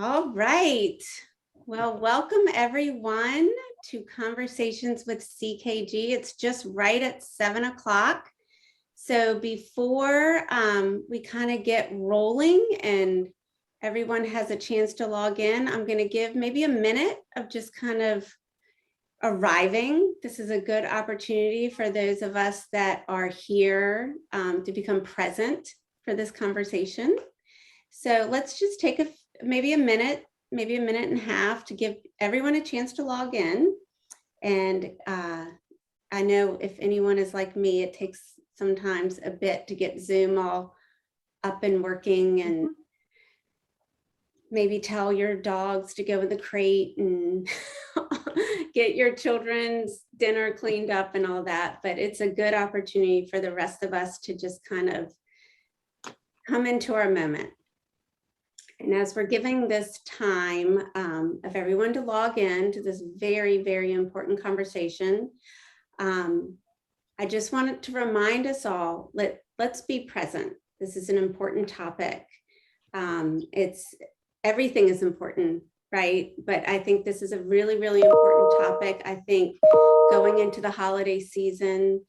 All right. Well, welcome everyone to Conversations with CKG. It's just right at 7 o'clock. So before we kind of get rolling and everyone has a chance to log in, I'm going to give maybe a minute of just kind of arriving. This is a good opportunity for those of us that are here to become present for this conversation. So let's just take maybe a minute and a half to give everyone a chance to log in. And I know if anyone is like me, it takes sometimes a bit to get Zoom all up and working, and maybe tell your dogs to go in the crate and get your children's dinner cleaned up and all that. But it's a good opportunity for the rest of us to just kind of come into our moment. And as we're giving this time of everyone to log in to this very, very important conversation, I just wanted to remind us all, let's be present. This is an important topic. Everything is important, right? But I think this is a really, really important topic. I think going into the holiday season,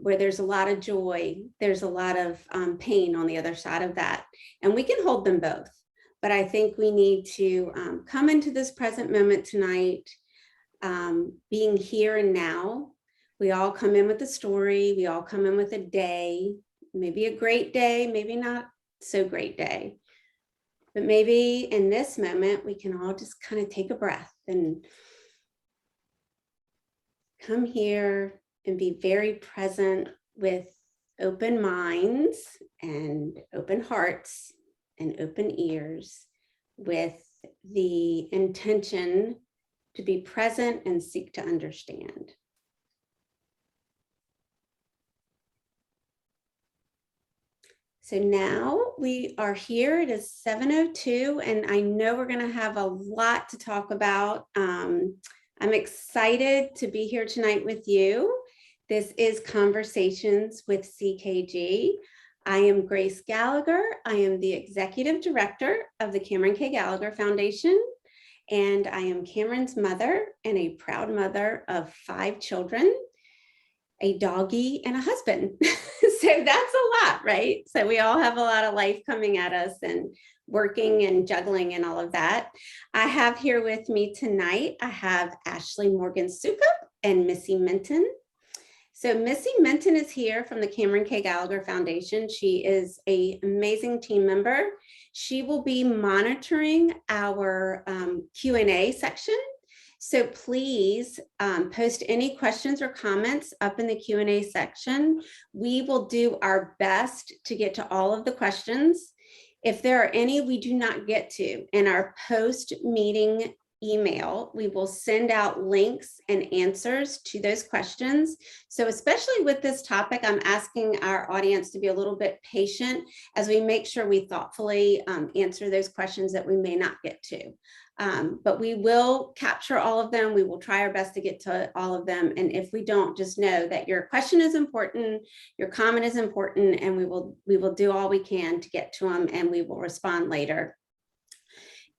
where there's a lot of joy, there's a lot of pain on the other side of that. And we can hold them both. But I think we need to come into this present moment tonight, being here and now. We all come in with a story. We all come in with a day, maybe a great day, maybe not so great day. But maybe in this moment, we can all just kind of take a breath and come here and be very present with open minds and open hearts and open ears, with the intention to be present and seek to understand. So now we are here. It is 7:02, and I know we're going to have a lot to talk about. I'm excited to be here tonight with you. This is Conversations with CKG. I am Grace Gallagher. I am the Executive Director of the Cameron K. Gallagher Foundation, and I am Cameron's mother and a proud mother of 5 children, a doggie, and a husband. So that's a lot, right? So we all have a lot of life coming at us and working and juggling and all of that. I have here with me tonight, I have Ashley Morgan Soukup and Missy Minton. So Missy Minton is here from the Cameron K. Gallagher Foundation. She is an amazing team member. She will be monitoring our Q&A section. So please post any questions or comments up in the Q&A section. We will do our best to get to all of the questions. If there are any we do not get to in our post-meeting email, we will send out links and answers to those questions. So especially with this topic, I'm asking our audience to be a little bit patient as we make sure we thoughtfully answer those questions that we may not get to. But we will capture all of them. We will try our best to get to all of them. And if we don't, just know that your question is important, your comment is important, and we will do all we can to get to them, and we will respond later.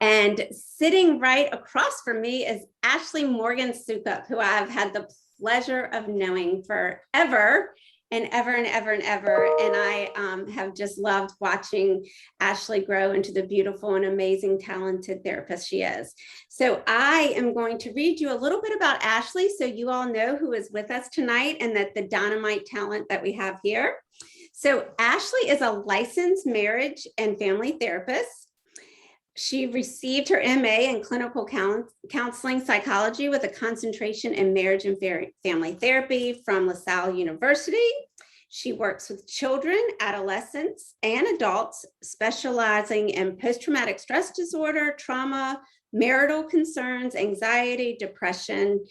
And sitting right across from me is Ashley Morgan Soukup, who I've had the pleasure of knowing forever and ever and ever and ever. And I have just loved watching Ashley grow into the beautiful and amazing, talented therapist she is. So I am going to read you a little bit about Ashley so you all know who is with us tonight and that the dynamite talent that we have here. So Ashley is a licensed marriage and family therapist. She received her MA in clinical counseling psychology with a concentration in marriage and family therapy from LaSalle University. She works with children, adolescents, and adults, specializing in post-traumatic stress disorder, trauma, marital concerns, anxiety, depression,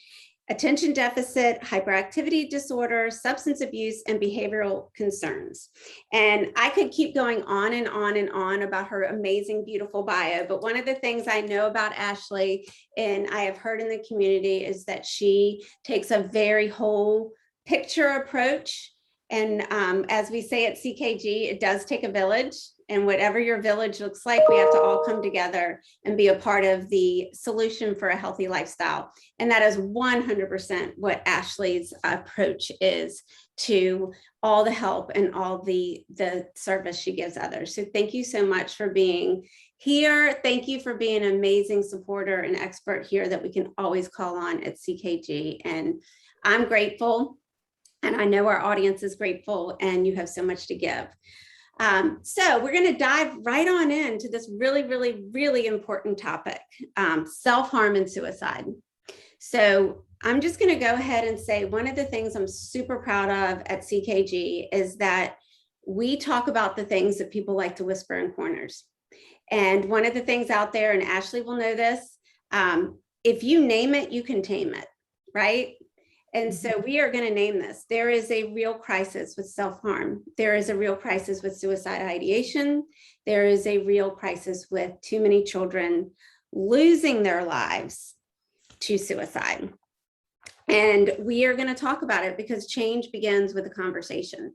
attention deficit, hyperactivity disorder, substance abuse, and behavioral concerns. And I could keep going on and on and on about her amazing, beautiful bio. But one of the things I know about Ashley, and I have heard in the community, is that she takes a very whole picture approach And as we say at CKG, it does take a village. And whatever your village looks like, we have to all come together and be a part of the solution for a healthy lifestyle. And that is 100% what Ashley's approach is to all the help and all the service she gives others. So thank you so much for being here. Thank you for being an amazing supporter and expert here that we can always call on at CKG. And I'm grateful. And I know our audience is grateful, and you have so much to give. So we're going to dive right on into this really, really, really important topic, self-harm and suicide. So I'm just going to go ahead and say one of the things I'm super proud of at CKG is that we talk about the things that people like to whisper in corners. And one of the things out there, and Ashley will know this, if you name it, you can tame it, right? And so we are going to name this. There is a real crisis with self-harm. There is a real crisis with suicide ideation. There is a real crisis with too many children losing their lives to suicide. And we are going to talk about it because change begins with a conversation,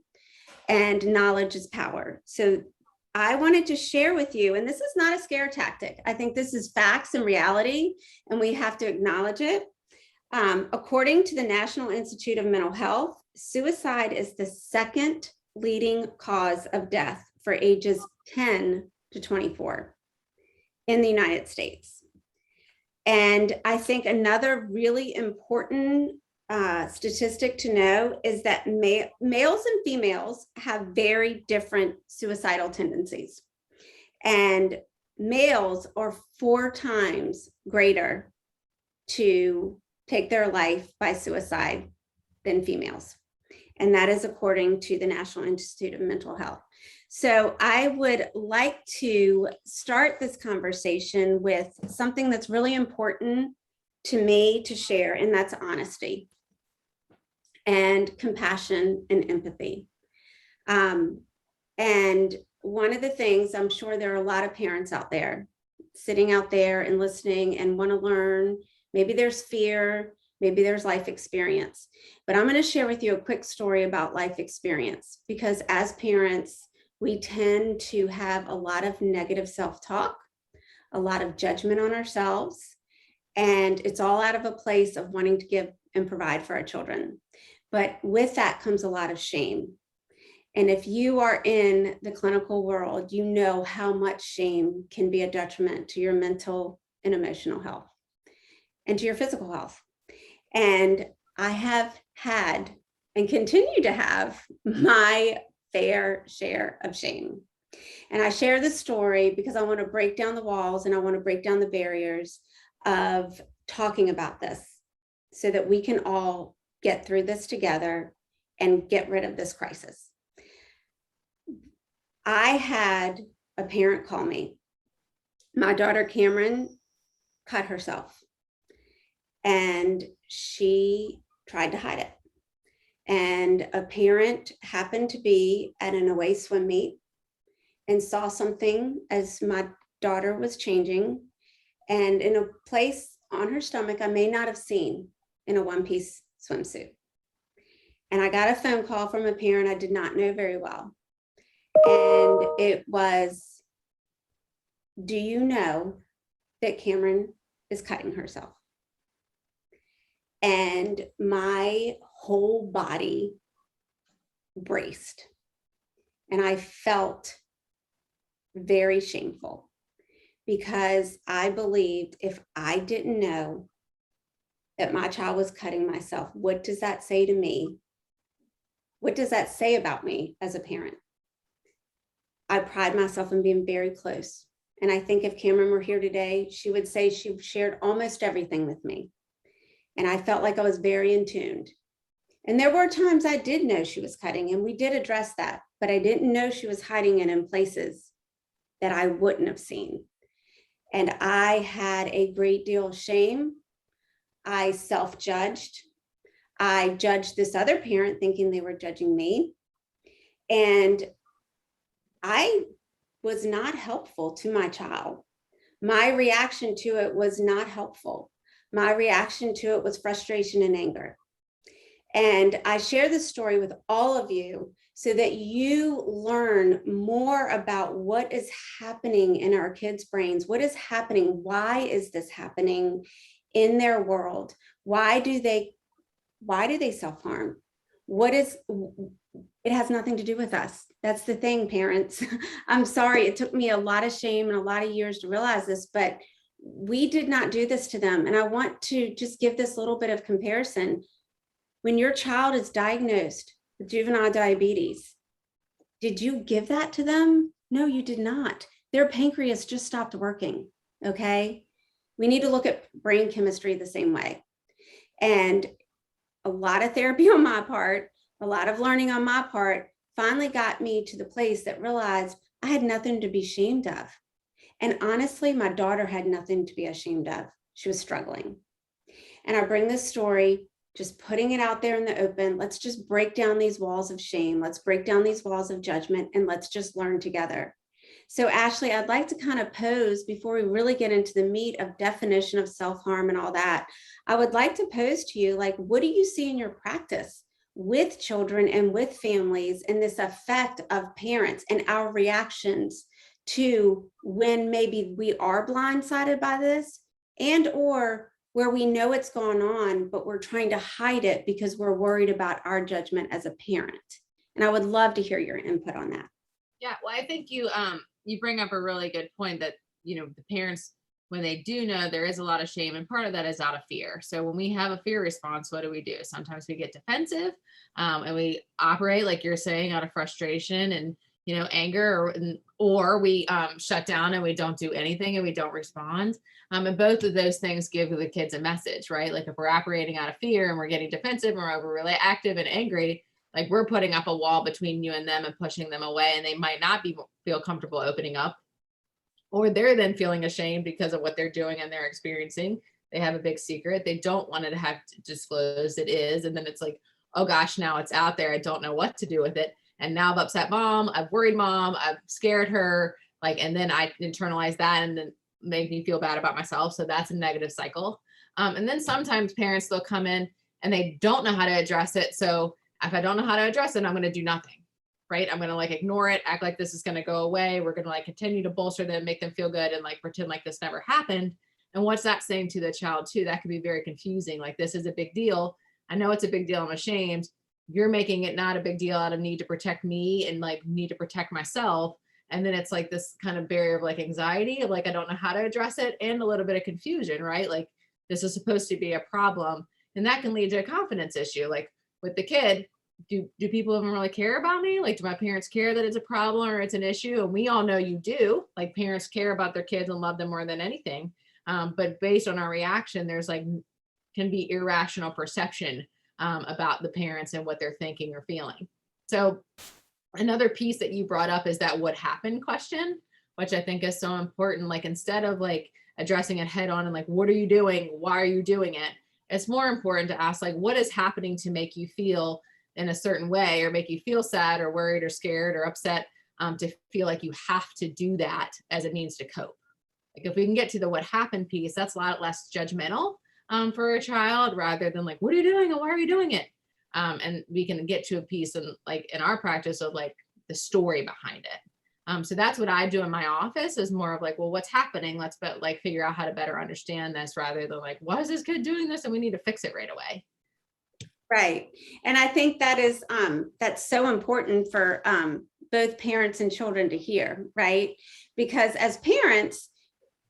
and knowledge is power. So I wanted to share with you, and this is not a scare tactic. I think this is facts and reality, and we have to acknowledge it. According to the National Institute of Mental Health, suicide is the second leading cause of death for ages 10 to 24 in the United States. And I think another really important statistic to know is that males and females have very different suicidal tendencies. And males are 4 times greater to take their life by suicide than females. And that is according to the National Institute of Mental Health. So I would like to start this conversation with something that's really important to me to share, and that's honesty and compassion and empathy. And one of the things, I'm sure there are a lot of parents out there sitting out there and listening and want to learn. Maybe there's fear, maybe there's life experience, but I'm going to share with you a quick story about life experience, because as parents, we tend to have a lot of negative self-talk, a lot of judgment on ourselves, and it's all out of a place of wanting to give and provide for our children. But with that comes a lot of shame. And if you are in the clinical world, you know how much shame can be a detriment to your mental and emotional health, and to your physical health. And I have had and continue to have my fair share of shame. And I share this story because I want to break down the walls and I want to break down the barriers of talking about this so that we can all get through this together and get rid of this crisis. I had a parent call me. My daughter Cameron cut herself. And she tried to hide it. And a parent happened to be at an away swim meet and saw something as my daughter was changing, and in a place on her stomach I may not have seen, in a one-piece swimsuit. And I got a phone call from a parent I did not know very well. And it was, do you know that Cameron is cutting herself? And my whole body braced, and I felt very shameful, because I believed if I didn't know that my child was cutting myself, what does that say to me? What does that say about me as a parent? I pride myself in being very close. And I think if Cameron were here today, she would say she shared almost everything with me. And I felt like I was very in tune. And there were times I did know she was cutting, and we did address that, but I didn't know she was hiding it in places that I wouldn't have seen. And I had a great deal of shame. I self-judged. I judged this other parent thinking they were judging me. And I was not helpful to my child. My reaction to it was not helpful. My reaction to it was frustration and anger. And I share this story with all of you so that you learn more about what is happening in our kids' brains. What is happening? Why is this happening in their world? Why do they self-harm? It has nothing to do with us. That's the thing, parents. I'm sorry, it took me a lot of shame and a lot of years to realize this, but we did not do this to them. And I want to just give this little bit of comparison. When your child is diagnosed with juvenile diabetes, did you give that to them? No, you did not. Their pancreas just stopped working, okay? We need to look at brain chemistry the same way. And a lot of therapy on my part, a lot of learning on my part, finally got me to the place that realized I had nothing to be ashamed of. And honestly, my daughter had nothing to be ashamed of. She was struggling. And I bring this story, just putting it out there in the open. Let's just break down these walls of shame. Let's break down these walls of judgment, and let's just learn together. So Ashley, I'd like to kind of pose, before we really get into the meat of definition of self-harm and all that, I would like to pose to you, like, what do you see in your practice with children and with families, and this effect of parents and our reactions to when maybe we are blindsided by this, and or where we know it's gone on, but we're trying to hide it because we're worried about our judgment as a parent. And I would love to hear your input on that. Yeah, well, I think you bring up a really good point that, the parents, when they do know, there is a lot of shame, and part of that is out of fear. So when we have a fear response, what do? Sometimes we get defensive, and we operate, like you're saying, out of frustration and, anger, or we shut down and we don't do anything and we don't respond. And both of those things give the kids a message, right? Like if we're operating out of fear and we're getting defensive and we're really active and angry, like we're putting up a wall between you and them and pushing them away, and they might not feel comfortable opening up, or they're then feeling ashamed because of what they're doing and they're experiencing. They have a big secret they don't want to have to disclose. It is, and then it's like, oh gosh, now it's out there, I don't know what to do with it, and now I've upset mom, I've worried mom, I've scared her, like, and then I internalize that and then make me feel bad about myself. So that's a negative cycle. And then sometimes parents, they'll come in and they don't know how to address it. So if I don't know how to address it, I'm going to do nothing, right? I'm going to like ignore it, act like this is going to go away. We're going to like continue to bolster them, make them feel good, and like pretend like this never happened. And what's that saying to the child too? That can be very confusing. Like, this is a big deal. I know it's a big deal. I'm ashamed. You're making it not a big deal out of need to protect me and like need to protect myself. And then it's like this kind of barrier of like anxiety of like, I don't know how to address it, and a little bit of confusion, right? Like, this is supposed to be a problem. And that can lead to a confidence issue. Like with the kid, do people even really care about me? Like, do my parents care that it's a problem or it's an issue? And we all know you do. Like, parents care about their kids and love them more than anything. But based on our reaction, there's like, can be irrational perception about the parents and what they're thinking or feeling. So another piece that you brought up is that what happened question, which I think is so important. Like, instead of like addressing it head on and like, what are you doing? Why are you doing it? It's more important to ask, like, what is happening to make you feel in a certain way, or make you feel sad or worried or scared or upset, to feel like you have to do that as a means to cope. Like, if we can get to the what happened piece, that's a lot less judgmental for a child, rather than like, what are you doing and why are you doing it? And we can get to a piece and like in our practice of like the story behind it. So that's what I do in my office, is more of like, well, what's happening? Let's like figure out how to better understand this, rather than like, why is this kid doing this? And we need to fix it right away. Right. And I think that is, that's so important for both parents and children to hear, right? Because as parents,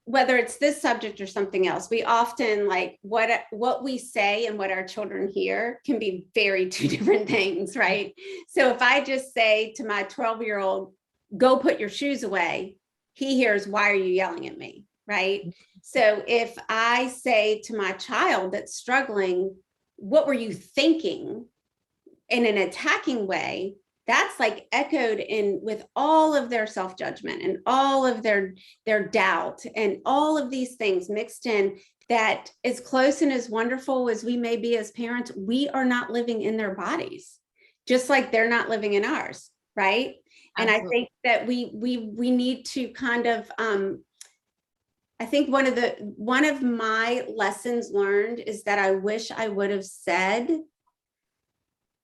whether it's this subject or something else, we often like what we say and what our children hear can be very two different things, right? So if I just say to my 12-year-old, go put your shoes away, he hears, why are you yelling at me, right? So if I say to my child that's struggling, what were you thinking, in an attacking way, that's like echoed in with all of their self-judgment and all of their doubt and all of these things mixed in. That as close and as wonderful as we may be as parents, we are not living in their bodies, just like they're not living in ours, right? Absolutely. And I think that we need to kind of I think one of my lessons learned is that I wish I would have said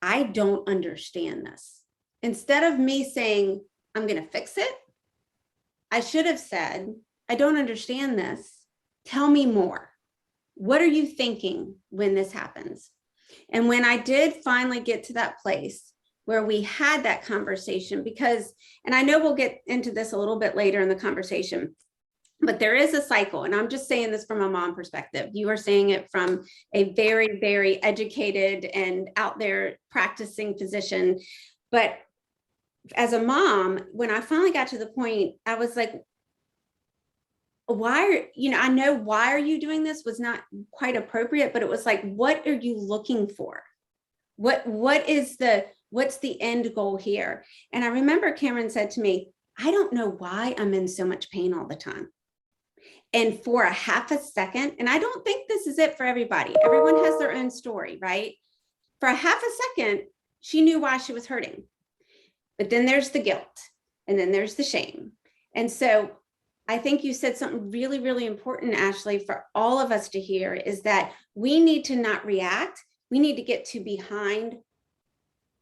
I don't understand this. Instead of me saying, I'm going to fix it, I should have said, I don't understand this. Tell me more. What are you thinking when this happens? And when I did finally get to that place where we had that conversation, because, and I know we'll get into this a little bit later in the conversation, but there is a cycle. And I'm just saying this from a mom perspective. You are saying it from a very, very educated and out there practicing physician. But as a mom, when I finally got to the point, I was like, why, I know why are you doing this was not quite appropriate, but it was like, what are you looking for? What's the end goal here? And I remember Cameron said to me, I don't know why I'm in so much pain all the time. And for a half a second, and I don't think this is it for everybody. Everyone has their own story, right? For a half a second, she knew why she was hurting. But then there's the guilt, and then there's the shame. And so I think you said something really, really important, Ashley, for all of us to hear, is that we need to not react. We need to get to behind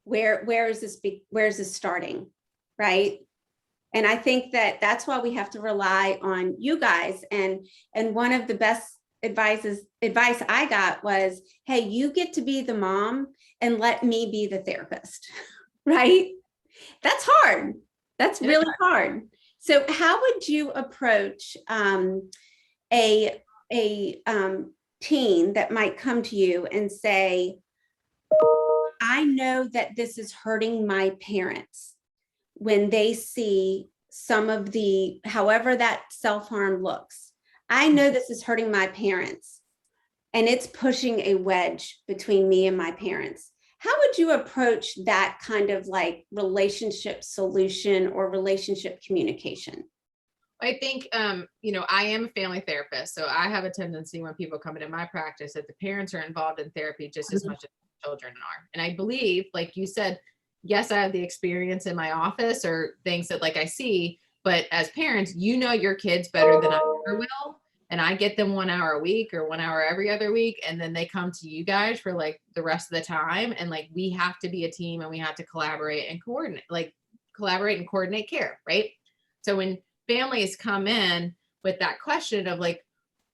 where is this starting, right? And I think that that's why we have to rely on you guys. And one of the best advice I got was, hey, you get to be the mom and let me be the therapist, right? That's hard. That's really hard. So how would you approach a teen that might come to you and say, I know that this is hurting my parents when they see some of the, however that self-harm looks. I know this is hurting my parents and it's pushing a wedge between me and my parents. How would you approach that kind of like relationship solution or relationship communication? I think, I am a family therapist, so I have a tendency when people come into my practice that the parents are involved in therapy just as much as the children are. And I believe, like you said, yes, I have the experience in my office or things that like I see, but as parents, your kids better than I ever will. And I get them 1 hour a week or 1 hour every other week. And then they come to you guys for like the rest of the time. And like, we have to be a team and we have to collaborate and coordinate care. Right. So when families come in with that question of like,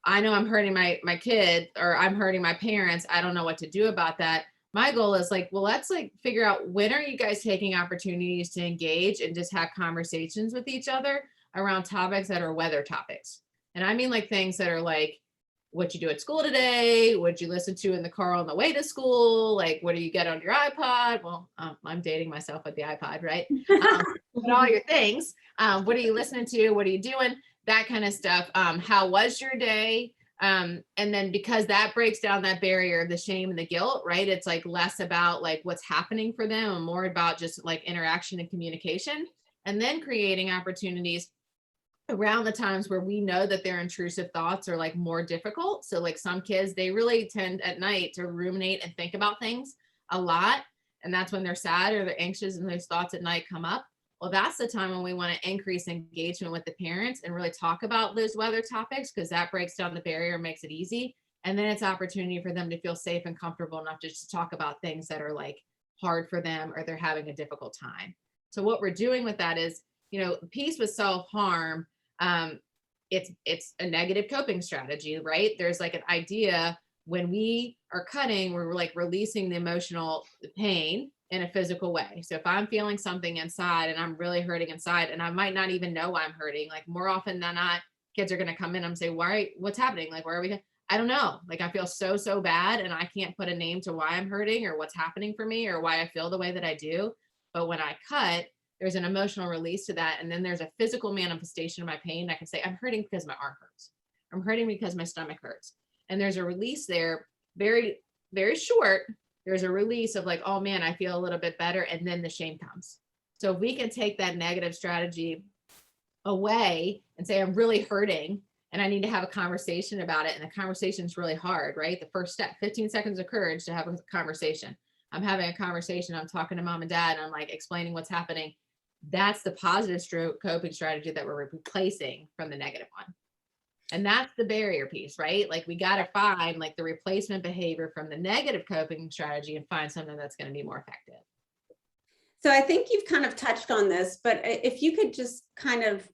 I know I'm hurting my kid or I'm hurting my parents, I don't know what to do about that. My goal is like, well, let's like figure out when are you guys taking opportunities to engage and just have conversations with each other around topics that are weather topics. And I mean like things that are like, what you do at school today, what you listen to in the car on the way to school, like what do you get on your iPod? Well, I'm dating myself with the iPod, right? But all your things, what are you listening to? What are you doing? That kind of stuff. How was your day? And then because that breaks down that barrier of the shame and the guilt, right? It's like less about like what's happening for them and more about just like interaction and communication, and then creating opportunities around the times where we know that their intrusive thoughts are like more difficult. So like some kids, they really tend at night to ruminate and think about things a lot. And that's when they're sad or they're anxious and those thoughts at night come up. Well, that's the time when we want to increase engagement with the parents and really talk about those weather topics, because that breaks down the barrier and makes it easy. And then it's opportunity for them to feel safe and comfortable enough to just talk about things that are like hard for them or they're having a difficult time. So what we're doing with that is, peace with self-harm, it's a negative coping strategy, right? There's like an idea when we are cutting, we're like releasing the emotional pain in a physical way. So if I'm feeling something inside and I'm really hurting inside, and I might not even know why I'm hurting, like more often than not, kids are going to come in and say, what's happening? Like, where are we? I don't know. Like, I feel so bad and I can't put a name to why I'm hurting or what's happening for me or why I feel the way that I do. But when I cut, there's an emotional release to that. And then there's a physical manifestation of my pain. I can say, I'm hurting because my arm hurts. I'm hurting because my stomach hurts. And there's a release there, very, very short. There's a release of like, oh man, I feel a little bit better. And then the shame comes. So if we can take that negative strategy away and say, I'm really hurting and I need to have a conversation about it. And the conversation is really hard, right? The first step, 15 seconds of courage to have a conversation. I'm having a conversation. I'm talking to mom and dad. And I'm like explaining what's happening. That's the positive coping strategy that we're replacing from the negative one. And that's the barrier piece, right? Like we got to find like the replacement behavior from the negative coping strategy and find something that's going to be more effective. So I think you've kind of touched on this, but if you could just kind of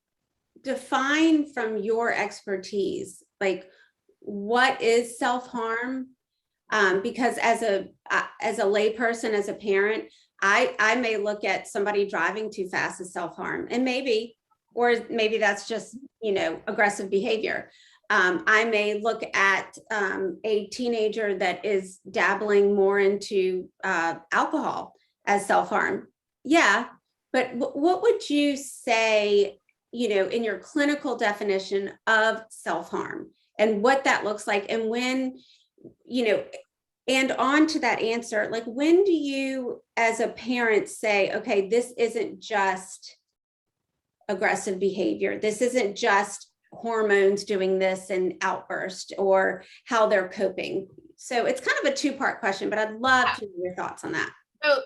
define from your expertise, like what is self-harm? Because as a layperson, as a parent, I may look at somebody driving too fast as self-harm, and maybe that's just, aggressive behavior. I may look at a teenager that is dabbling more into alcohol as self-harm. Yeah, but what would you say, in your clinical definition of self-harm and what that looks like, and when, and on to that answer, like when do you as a parent say, okay, this isn't just aggressive behavior, this isn't just hormones doing this and outburst, or how they're coping? So it's kind of a two-part question, but I'd love to hear your thoughts on that.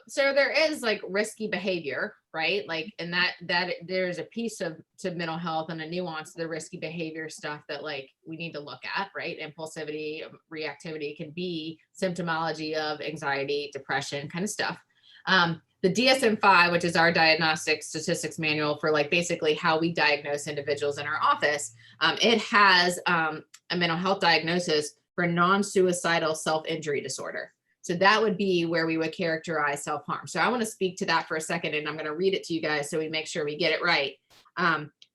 So there is like risky behavior, right? Like, and that there's a piece to mental health and a nuance to the risky behavior stuff that like we need to look at, right? Impulsivity, reactivity can be symptomology of anxiety, depression kind of stuff. The DSM-5, which is our diagnostic statistics manual for like basically how we diagnose individuals in our office, it has a mental health diagnosis for non-suicidal self-injury disorder. So that would be where we would characterize self-harm. So I want to speak to that for a second, and I'm going to read it to you guys so we make sure we get it right.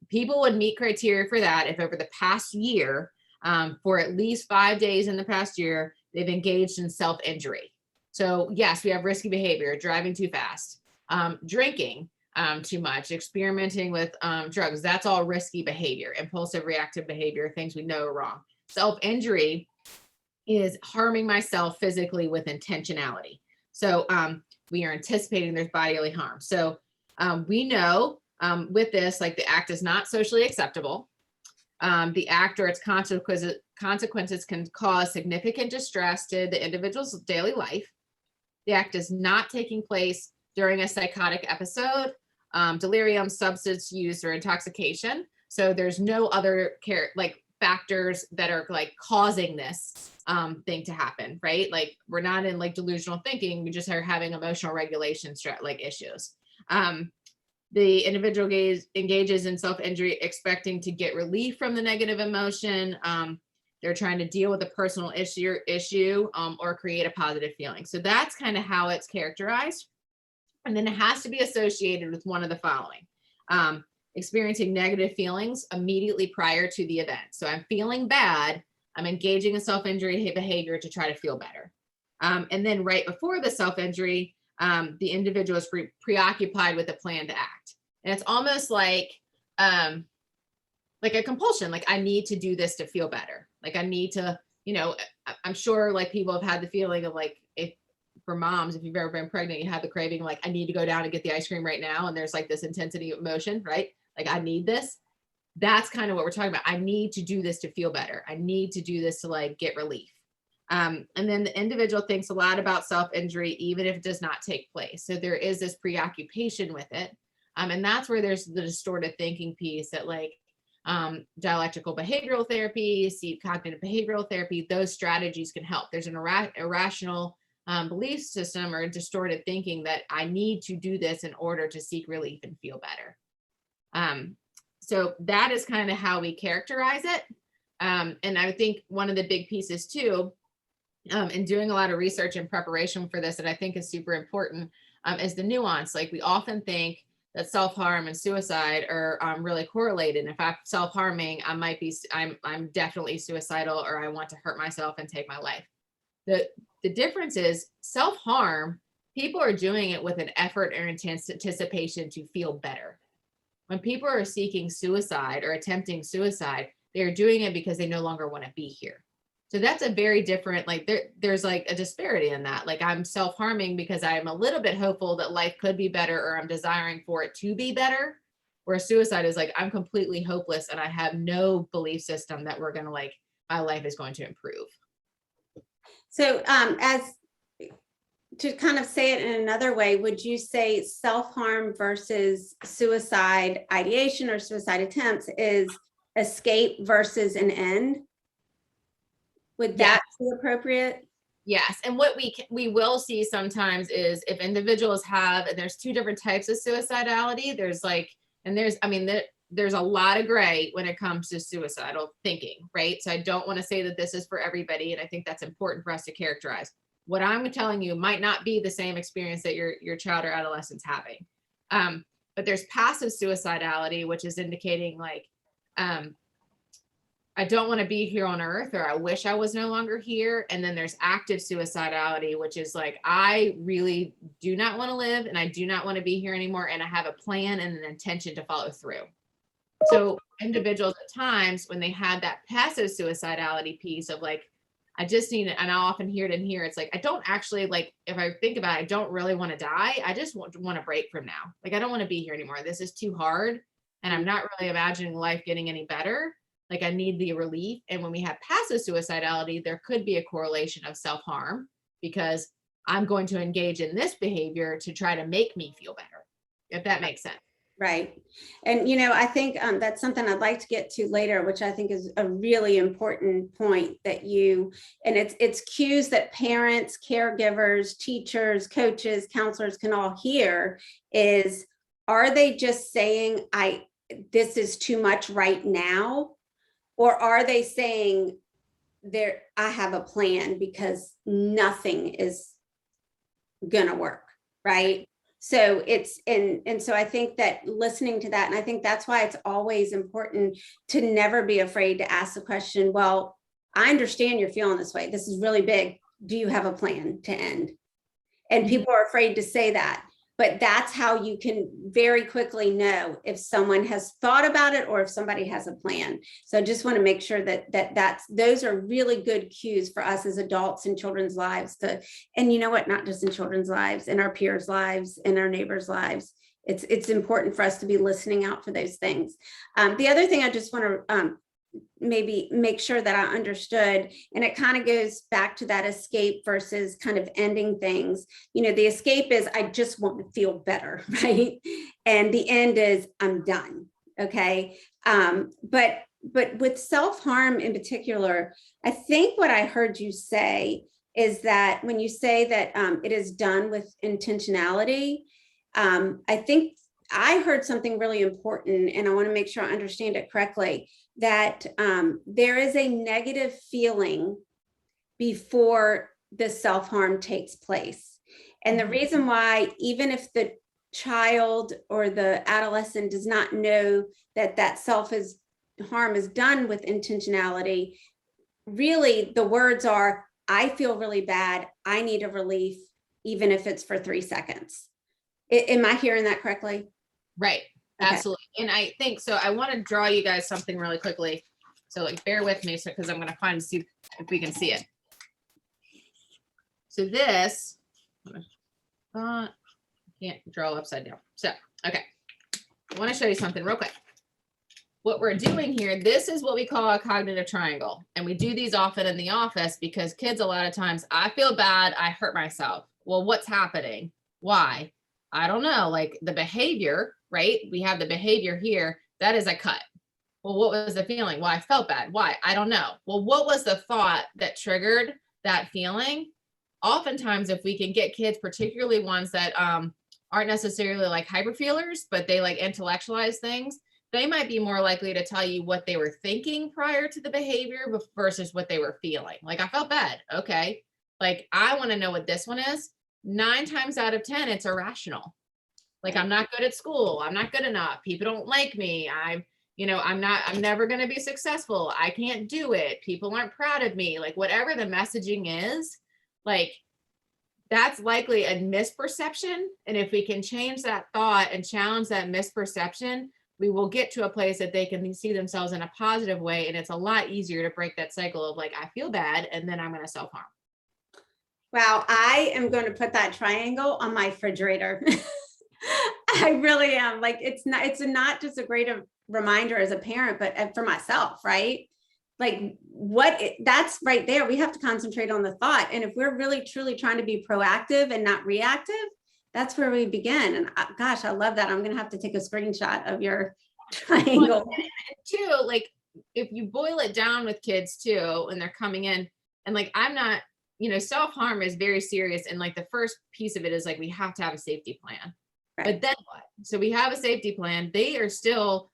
People would meet criteria for that if over the past year, for at least 5 days in the past year, they've engaged in self-injury. So yes, we have risky behavior, driving too fast, drinking too much, experimenting with drugs. That's all risky behavior, impulsive, reactive behavior, things we know are wrong. Self-injury is harming myself physically with intentionality. So we are anticipating there's bodily harm. So we know with this, like the act is not socially acceptable. The act or its consequences can cause significant distress to the individual's daily life. The act is not taking place during a psychotic episode, delirium, substance use, or intoxication. So there's no other factors that are like causing this thing to happen, right? Like we're not in like delusional thinking, we just are having emotional regulation issues. The individual engages in self-injury expecting to get relief from the negative emotion. They're trying to deal with a personal issue or create a positive feeling. So that's kind of how it's characterized. And then it has to be associated with one of the following. Experiencing negative feelings immediately prior to the event. So I'm feeling bad, I'm engaging in self-injury behavior to try to feel better. And then right before the self-injury, the individual is preoccupied with a plan to act. And it's almost like a compulsion, like I need to do this to feel better. Like I need to, I'm sure like people have had the feeling of like, for moms, if you've ever been pregnant, you have the craving, like I need to go down and get the ice cream right now. And there's like this intensity of emotion, right? Like I need this. That's kind of what we're talking about. I need to do this to feel better. I need to do this to like get relief. And then the individual thinks a lot about self-injury, even if it does not take place. So there is this preoccupation with it. And that's where there's the distorted thinking piece that like dialectical behavioral therapy, cognitive behavioral therapy, those strategies can help. There's an irrational belief system or distorted thinking that I need to do this in order to seek relief and feel better. So that is kind of how we characterize it. And I think one of the big pieces too, in doing a lot of research and preparation for this, that I think is super important, is the nuance. Like we often think that self-harm and suicide are really correlated. In fact, self-harming, I'm definitely suicidal, or I want to hurt myself and take my life. The difference is self-harm, people are doing it with an effort or anticipation to feel better. When people are seeking suicide or attempting suicide, they're doing it because they no longer want to be here. So that's a very different, like there's like a disparity in that. Like I'm self-harming because I'm a little bit hopeful that life could be better, or I'm desiring for it to be better. Where suicide is like, I'm completely hopeless and I have no belief system that my life is going to improve. So as to kind of say it in another way, would you say self-harm versus suicide ideation or suicide attempts is escape versus an end. Would that be appropriate? Yes. And what we will see sometimes is if individuals have, and there's two different types of suicidality. There's like, and there's, I mean, there's a lot of gray when it comes to suicidal thinking, right? So I don't want to say that this is for everybody. And I think that's important for us to characterize. What I'm telling you might not be the same experience that your child or adolescent's having. But there's passive suicidality, which is indicating like, I don't want to be here on earth, or I wish I was no longer here. And then there's active suicidality, which is like, I really do not want to live and I do not want to be here anymore. And I have a plan and an intention to follow through. So individuals at times when they had that passive suicidality piece of like, I just need it. And I often hear it in here. It's like, I don't actually like, if I think about it, I don't really want to die. I just want a break from now. Like, I don't want to be here anymore. This is too hard. And I'm not really imagining life getting any better. Like, I need the relief. And when we have passive suicidality, there could be a correlation of self-harm because I'm going to engage in this behavior to try to make me feel better, if that makes sense. Right. And, I think that's something I'd like to get to later, which I think is a really important point that and it's cues that parents, caregivers, teachers, coaches, counselors can all hear is, are they just saying, this is too much right now? Or are they saying I have a plan because nothing is gonna work, right? So so I think that listening to that, and I think that's why it's always important to never be afraid to ask the question, well, I understand you're feeling this way. This is really big. Do you have a plan to end? And people are afraid to say that. But that's how you can very quickly know if someone has thought about it or if somebody has a plan. So I just want to make sure that those are really good cues for us as adults in children's lives and you know what, not just in children's lives, in our peers' lives, in our neighbors' lives. It's important for us to be listening out for those things. The other thing I just want to maybe make sure that I understood, and it kind of goes back to that escape versus kind of ending things. The escape is, I just want to feel better, right? And the end is, I'm done. Okay. But with self-harm in particular, I think what I heard you say is that when you say that it is done with intentionality, I think I heard something really important, and I want to make sure I understand it correctly, that there is a negative feeling before the self-harm takes place. And the reason why, even if the child or the adolescent does not know that self-harm is done with intentionality, really the words are, I feel really bad. I need a relief, even if it's for 3 seconds. Am I hearing that correctly? Right. Okay. Absolutely. And I think, so I want to draw you guys something really quickly. So like, bear with me. So, cause I'm going to see if we can see it. So this, can't draw upside down. So, okay. I want to show you something real quick. What we're doing here, this is what we call a cognitive triangle. And we do these often in the office because kids, a lot of times, I feel bad, I hurt myself. Well, what's happening? Why? I don't know, like the behavior, right? We have the behavior here. That is a cut. Well, what was the feeling? Well, I felt bad. Why? I don't know. Well, what was the thought that triggered that feeling? Oftentimes, if we can get kids, particularly ones that aren't necessarily like hyperfeelers, but they like intellectualize things, they might be more likely to tell you what they were thinking prior to the behavior versus what they were feeling. Like, I felt bad. Okay. Like, I want to know what this one is. 9 times out of 10, it's irrational. Like, I'm not good at school. I'm not good enough. People don't like me. I'm never going to be successful. I can't do it. People aren't proud of me. Like, whatever the messaging is, like, that's likely a misperception. And if we can change that thought and challenge that misperception, we will get to a place that they can see themselves in a positive way. And it's a lot easier to break that cycle of like, I feel bad, and then I'm going to self-harm. Wow, I am going to put that triangle on my refrigerator. I really am. Like, it's not just a great reminder as a parent, but for myself, right? Like, that's right there. We have to concentrate on the thought. And if we're really truly trying to be proactive and not reactive, that's where we begin. And gosh, I love that. I'm going to have to take a screenshot of your triangle. Too, like, if you boil it down with kids too, and they're coming in, and like, I'm not, self-harm is very serious. And like the first piece of it is like, we have to have a safety plan. Right. But then what? So we have a safety plan. They are still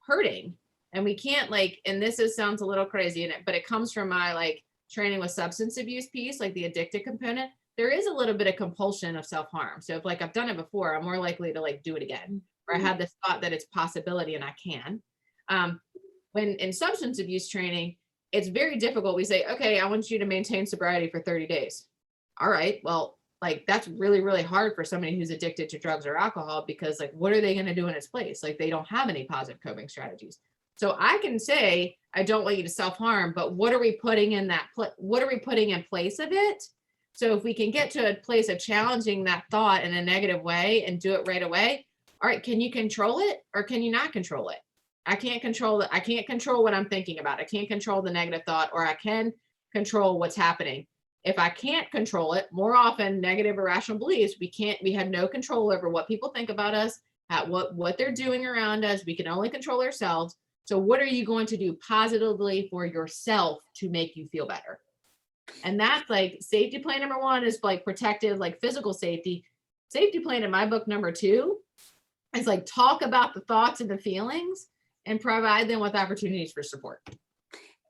hurting. And we can't and sounds a little crazy, but it comes from my like training with substance abuse piece, like the addicted component. There is a little bit of compulsion of self-harm. So if like I've done it before, I'm more likely to like do it again. Or I had this thought that it's possibility and I can. When in substance abuse training, it's very difficult. We say, okay, I want you to maintain sobriety for 30 days. All right, well, like that's really, really hard for somebody who's addicted to drugs or alcohol, because like, what are they going to do in its place? Like they don't have any positive coping strategies. So I can say, I don't want you to self-harm, but what are we putting in what are we putting in place of it? So if we can get to a place of challenging that thought in a negative way and do it right away, all right, can you control it or can you not control it? I can't control it. I can't control what I'm thinking about. I can't control the negative thought, or I can control what's happening. If I can't control it, more often negative irrational beliefs, we have no control over what people think about us, at what they're doing around us. We can only control ourselves. So what are you going to do positively for yourself to make you feel better? And that's like safety plan number 1 is like protective, like physical safety. Safety plan in my book number 2 is like talk about the thoughts and the feelings and provide them with opportunities for support.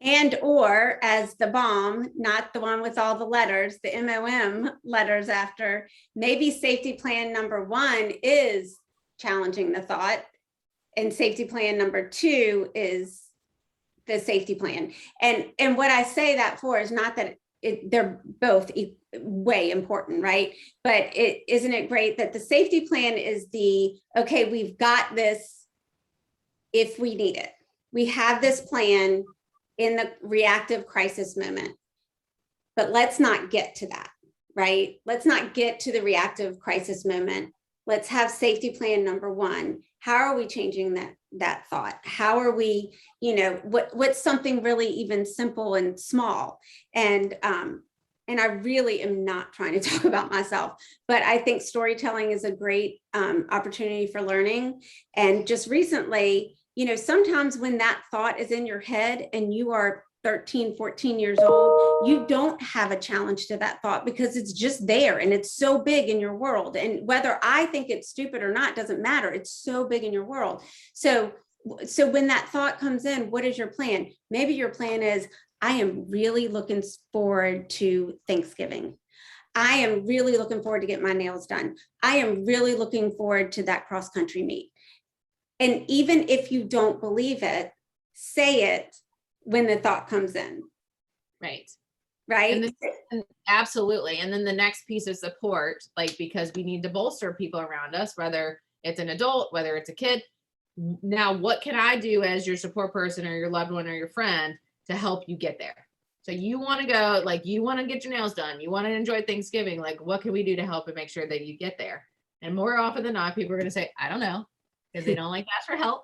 And or as the bomb, not the one with all the letters, the MOM letters after, maybe safety plan number 1 is challenging the thought, and safety plan number 2 is the safety plan. And what I say that for is not that they're both way important, right? But isn't it great that the safety plan is okay, we've got this if we need it. We have this plan in the reactive crisis moment, but let's not get to that, right? Let's not get to the reactive crisis moment. Let's have safety plan number 1. How are we changing that thought? How are we, what's something really even simple and small? And I really am not trying to talk about myself, but I think storytelling is a great opportunity for learning. And just recently, sometimes when that thought is in your head and you are 13, 14 years old, you don't have a challenge to that thought because it's just there and it's so big in your world. And whether I think it's stupid or not doesn't matter. It's so big in your world. So when that thought comes in, what is your plan? Maybe your plan is, I am really looking forward to Thanksgiving. I am really looking forward to get my nails done. I am really looking forward to that cross-country meet. And even if you don't believe it, say it when the thought comes in. Right. Right. Absolutely. And then the next piece is support, because we need to bolster people around us, whether it's an adult, whether it's a kid. Now, what can I do as your support person or your loved one or your friend to help you get there? So you want to go, you want to get your nails done. You want to enjoy Thanksgiving. What can we do to help and make sure that you get there? And more often than not, people are going to say, I don't know, because they don't like to ask for help.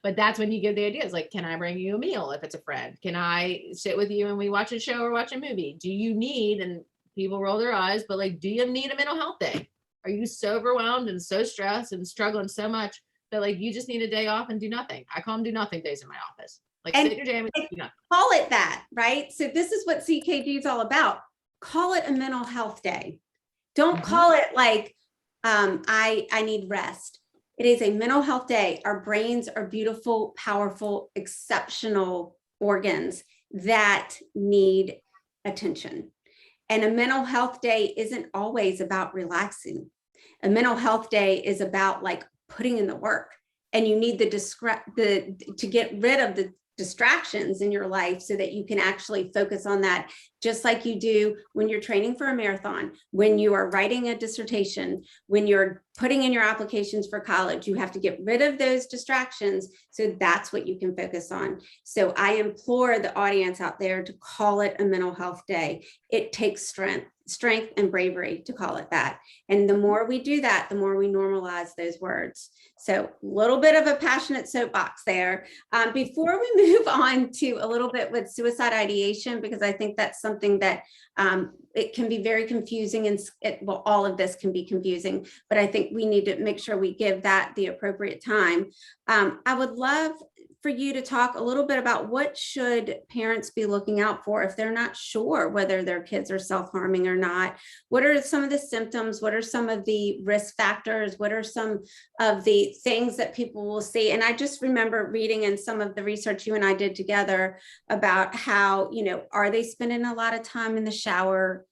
But that's when you give the ideas, can I bring you a meal if it's a friend? Can I sit with you and we watch a show or watch a movie? Do you need, and people roll their eyes, but do you need a mental health day? Are you so overwhelmed and so stressed and struggling so much that you just need a day off and do nothing? I call them do nothing days in my office. Sit your jam and do nothing. Call it that, right? So this is what CKG is all about. Call it a mental health day. Don't call it I need rest. It is a mental health day. Our brains are beautiful, powerful, exceptional organs that need attention. And a mental health day isn't always about relaxing. A mental health day is about putting in the work. And you need to get rid of the distractions in your life so that you can actually focus on that, just like you do when you're training for a marathon, when you are writing a dissertation, when you're putting in your applications for college. You have to get rid of those distractions so that's what you can focus on. So I implore the audience out there to call it a mental health day. It takes strength and bravery to call it that. And the more we do that, the more we normalize those words. So a little bit of a passionate soapbox there. Before we move on to a little bit with suicide ideation, because I think that's something that it can be very confusing, and all of this can be confusing, but I think we need to make sure we give that the appropriate time. I would love for you to talk a little bit about what should parents be looking out for if they're not sure whether their kids are self-harming or not. What are some of the symptoms? What are some of the risk factors? What are some of the things that people will see? And I just remember reading in some of the research you and I did together about how, are they spending a lot of time in the shower?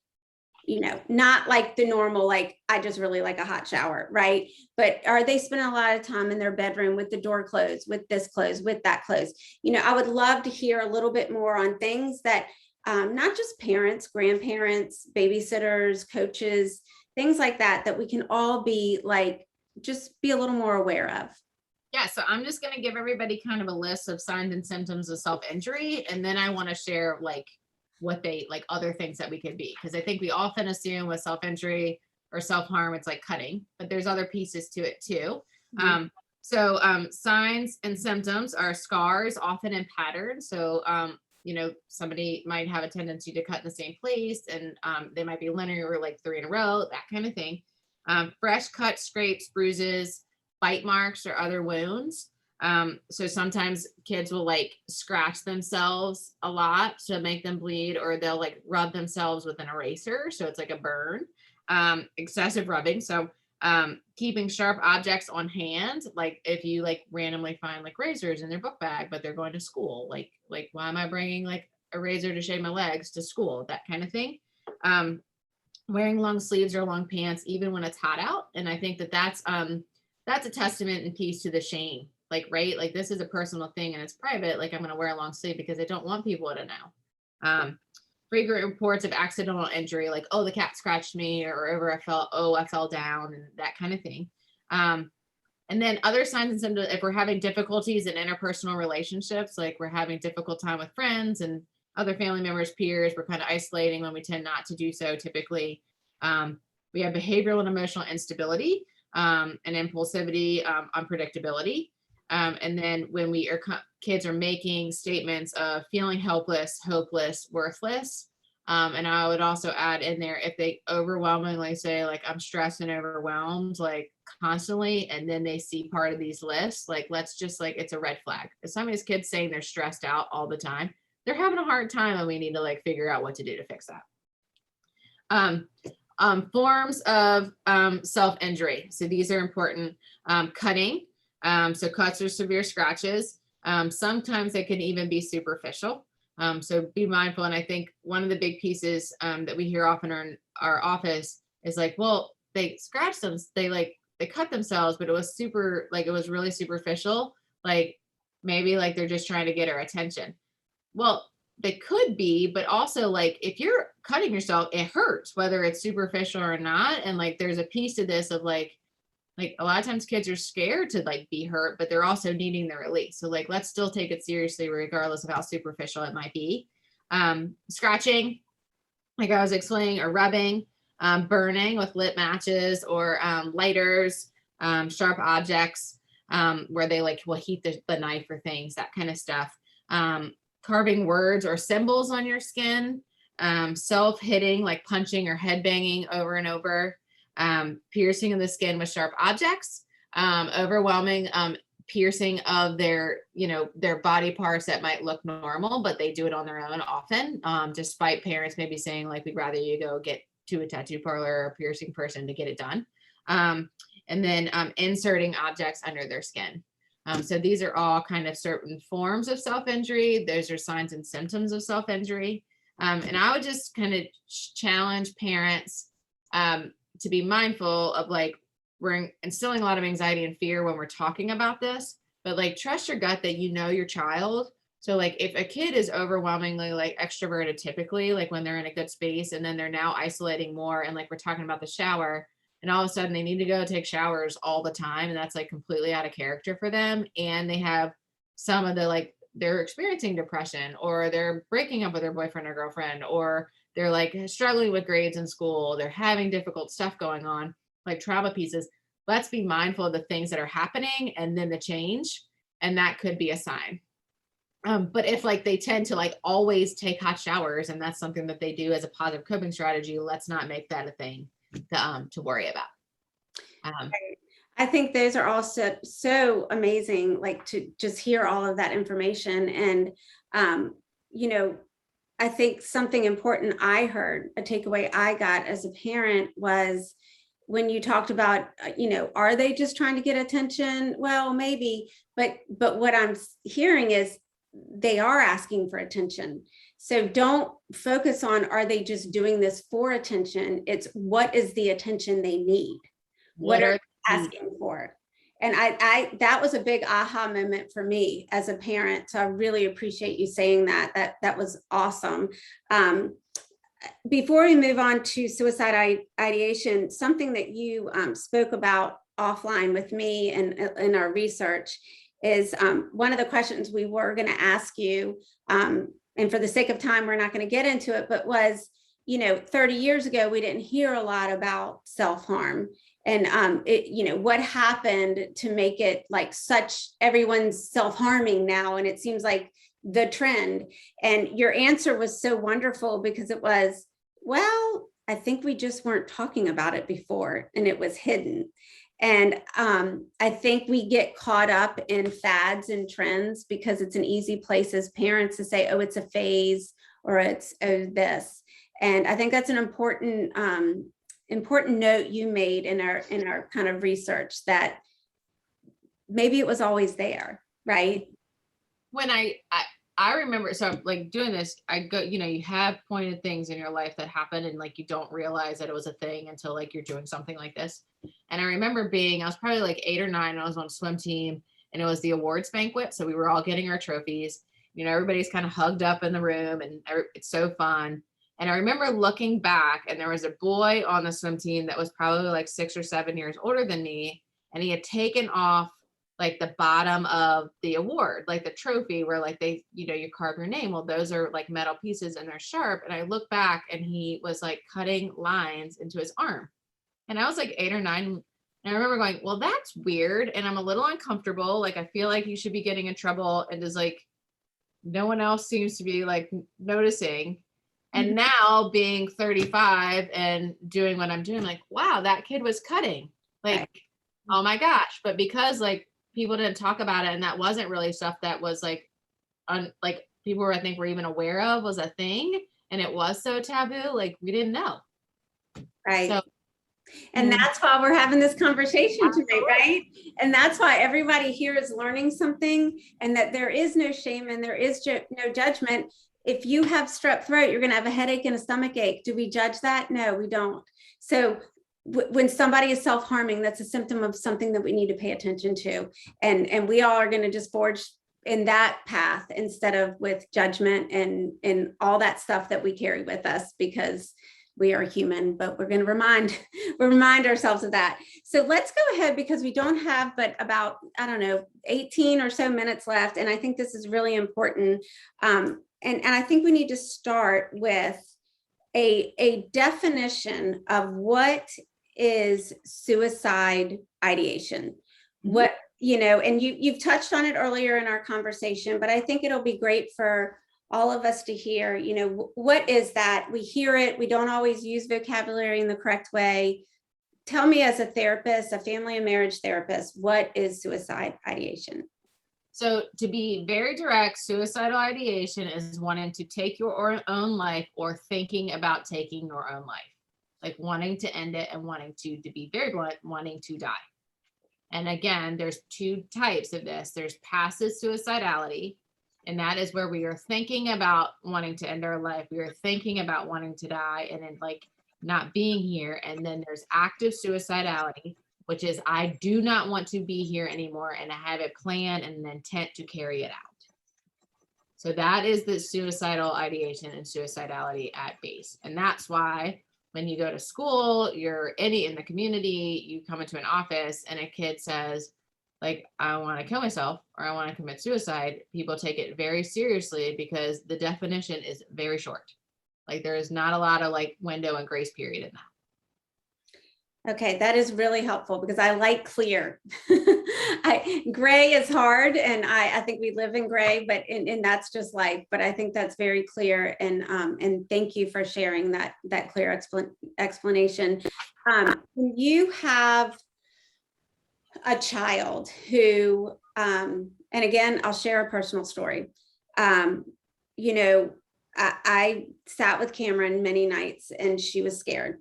Not like the normal, like, I just really like a hot shower, right? But are they spending a lot of time in their bedroom with the door closed, with this closed, with that closed? I would love to hear a little bit more on things that not just parents, grandparents, babysitters, coaches, things like that, that we can all be like, just be a little more aware of. Yeah, so I'm just going to give everybody kind of a list of signs and symptoms of self-injury, and then I want to share like what they like other things that we could be, because I think we often assume with self-injury or self-harm it's like cutting, but there's other pieces to it too. Signs and symptoms are scars, often in patterns. So somebody might have a tendency to cut in the same place, and they might be linear, like 3 in a row, that kind of thing. Fresh cuts, scrapes, bruises, bite marks, or other wounds. So sometimes kids will like scratch themselves a lot to make them bleed, or they'll like rub themselves with an eraser, so it's like a burn. Excessive rubbing, so keeping sharp objects on hand, like if you like randomly find like razors in their book bag, but they're going to school, like why am I bringing like a razor to shave my legs to school, that kind of thing. Wearing long sleeves or long pants even when it's hot out, and I think that's a testament and piece to the shame, like, right, like this is a personal thing and it's private, like I'm going to wear a long sleeve because I don't want people to know. Frequent reports of accidental injury, like, oh, the cat scratched me, or I fell down, and that kind of thing. And then other signs and symptoms, if we're having difficulties in interpersonal relationships, like we're having difficult time with friends and other family members, peers, we're kind of isolating when we tend not to do so typically. We have behavioral and emotional instability, and impulsivity, unpredictability. And then when kids are making statements of feeling helpless, hopeless, worthless. And I would also add in there, if they overwhelmingly say like, I'm stressed and overwhelmed, like constantly, and then they see part of these lists, like, let's just like, it's a red flag. If somebody's kids saying they're stressed out all the time, they're having a hard time, and we need to like figure out what to do to fix that. Forms of self-injury. So these are important. Cutting. So cuts or severe scratches. Sometimes they can even be superficial. So be mindful. And I think one of the big pieces that we hear often in our office is like, well, they scratched them, they cut themselves, but it was really superficial. Like maybe like they're just trying to get our attention. Well, they could be, but also like if you're cutting yourself, it hurts, whether it's superficial or not. And like there's a piece to this of like a lot of times kids are scared to like be hurt, but they're also needing the release. So like let's still take it seriously regardless of how superficial it might be. Scratching, like I was explaining, or rubbing, burning with lit matches or lighters, sharp objects, where they like will heat the knife or things, that kind of stuff. Carving words or symbols on your skin, self-hitting, like punching or head banging over and over, piercing of the skin with sharp objects, overwhelming piercing of their body parts that might look normal, but they do it on their own often, despite parents maybe saying like, we'd rather you go get to a tattoo parlor or a piercing person to get it done. And then inserting objects under their skin. So these are all kind of certain forms of self-injury. Those are signs and symptoms of self-injury. And I would just kind of challenge parents to be mindful of like, we're instilling a lot of anxiety and fear when we're talking about this, but like trust your gut that you know your child. So like if a kid is overwhelmingly like extroverted, typically like when they're in a good space, and then they're now isolating more, and like we're talking about the shower, and all of a sudden they need to go take showers all the time, and that's like completely out of character for them, and they have some of the like they're experiencing depression, or they're breaking up with their boyfriend or girlfriend, or they're like struggling with grades in school, they're having difficult stuff going on, like trauma pieces. Let's be mindful of the things that are happening and then the change, and that could be a sign. But if like they tend to like always take hot showers, and that's something that they do as a positive coping strategy, let's not make that a thing to worry about. I think those are also so amazing, like to just hear all of that information. And, you know, I think something important I heard, a takeaway I got as a parent was when you talked about, are they just trying to get attention? Well, maybe, but what I'm hearing is they are asking for attention. So don't focus on, are they just doing this for attention? It's what is the attention they need? What are they asking for? And I that was a big aha moment for me as a parent. So I really appreciate you saying that. That was awesome. Before we move on to suicide ideation, something that you spoke about offline with me and in our research is one of the questions we were going to ask you, and for the sake of time, we're not going to get into it, but was, 30 years ago, we didn't hear a lot about self-harm. And what happened to make it like such everyone's self-harming now, and it seems like the trend. And your answer was so wonderful because it was, well, I think we just weren't talking about it before and it was hidden. And I think we get caught up in fads and trends because it's an easy place as parents to say, oh, it's a phase, or it's this. And I think that's an important note you made in our kind of research, that maybe it was always there, right? When I remember, so I'm like doing this, I go, you have pointed things in your life that happen and like you don't realize that it was a thing until like you're doing something like this. And I remember I was probably like 8 or 9, and I was on a swim team, and it was the awards banquet. So we were all getting our trophies, everybody's kind of hugged up in the room, and it's so fun. And I remember looking back, and there was a boy on the swim team that was probably like 6 or 7 years older than me. And he had taken off like the bottom of the award, like the trophy where like they, you carve your name. Well, those are like metal pieces and they're sharp. And I look back and he was like cutting lines into his arm. And I was like 8 or 9. And I remember going, well, that's weird. And I'm a little uncomfortable. Like, I feel like you should be getting in trouble. And just like, no one else seems to be like noticing. And now being 35 and doing what I'm doing, like, wow, that kid was cutting. Like, right. Oh my gosh. But because like people didn't talk about it, and that wasn't really stuff that was like, like people were, I think, were even aware of was a thing. And it was so taboo, like we didn't know. Right. So, and that's why we're having this conversation today, right? And that's why everybody here is learning something, and that there is no shame and there is no judgment. If you have strep throat, you're going to have a headache and a stomach ache. Do we judge that? No, we don't. So when somebody is self-harming, that's a symptom of something that we need to pay attention to. And we all are going to just forge in that path instead of with judgment and all that stuff that we carry with us, because we are human. But we're going to remind ourselves of that. So let's go ahead, because we don't have but about, 18 or so minutes left. And I think this is really important. And I think we need to start with a definition of what is suicide ideation. What, and you've touched on it earlier in our conversation, but I think it'll be great for all of us to hear, what is that? We hear it, we don't always use vocabulary in the correct way. Tell me, as a therapist, a family and marriage therapist, what is suicide ideation? So to be very direct, suicidal ideation is wanting to take your own life, or thinking about taking your own life, like wanting to end it and wanting to be very blunt, wanting to die. And again, there's 2 types of this. There's passive suicidality, and that is where we are thinking about wanting to end our life. We are thinking about wanting to die and then like not being here. And then there's active suicidality, which is I do not want to be here anymore, and I have a plan and an intent to carry it out. So that is the suicidal ideation and suicidality at base. And that's why when you go to school, you're in the community, you come into an office and a kid says, like, I want to kill myself or I want to commit suicide, people take it very seriously because the definition is very short. Like there is not a lot of like window and grace period in that. Okay, that is really helpful because I like clear. Gray is hard, and I think we live in gray, but and that's just life. But I think that's very clear, and thank you for sharing that clear explanation. You have a child who, and again, I'll share a personal story. You know, I sat with Cameron many nights and she was scared.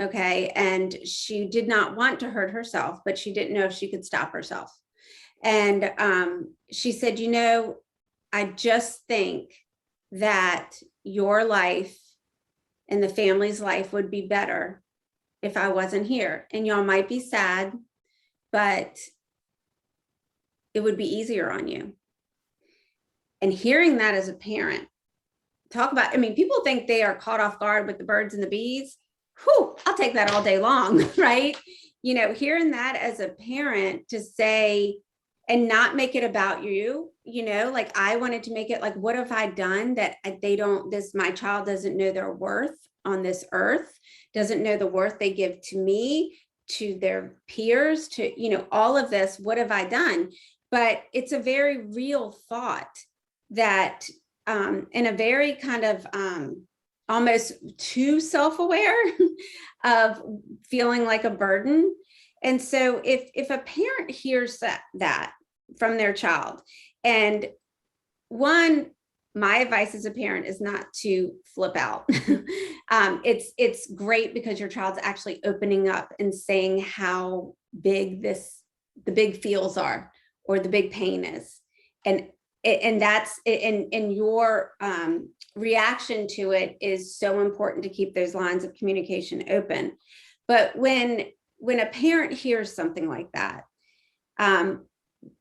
Okay. And she did not want to hurt herself, but she didn't know if she could stop herself. And she said, you know, I just think that your life and the family's life would be better if I wasn't here. And y'all might be sad, but it would be easier on you. And hearing that as a parent, talk about, I mean, people think they are caught off guard with the birds and the bees. Whew, I'll take that all day long, right? You know, hearing that as a parent to say, and not make it about you, you know, like I wanted to make it like, what have I done that they don't, my child doesn't know their worth on this earth, doesn't know the worth they give to me, to their peers, to, you know, all of this, what have I done? But it's a very real thought that in a very kind of almost too self-aware of feeling like a burden. And so if a parent hears that from their child, and one, my advice as a parent is not to flip out. It's great because your child's actually opening up and saying how big the big feels are, or the big pain is. And that's, and your reaction to it is so important to keep those lines of communication open. But when a parent hears something like that,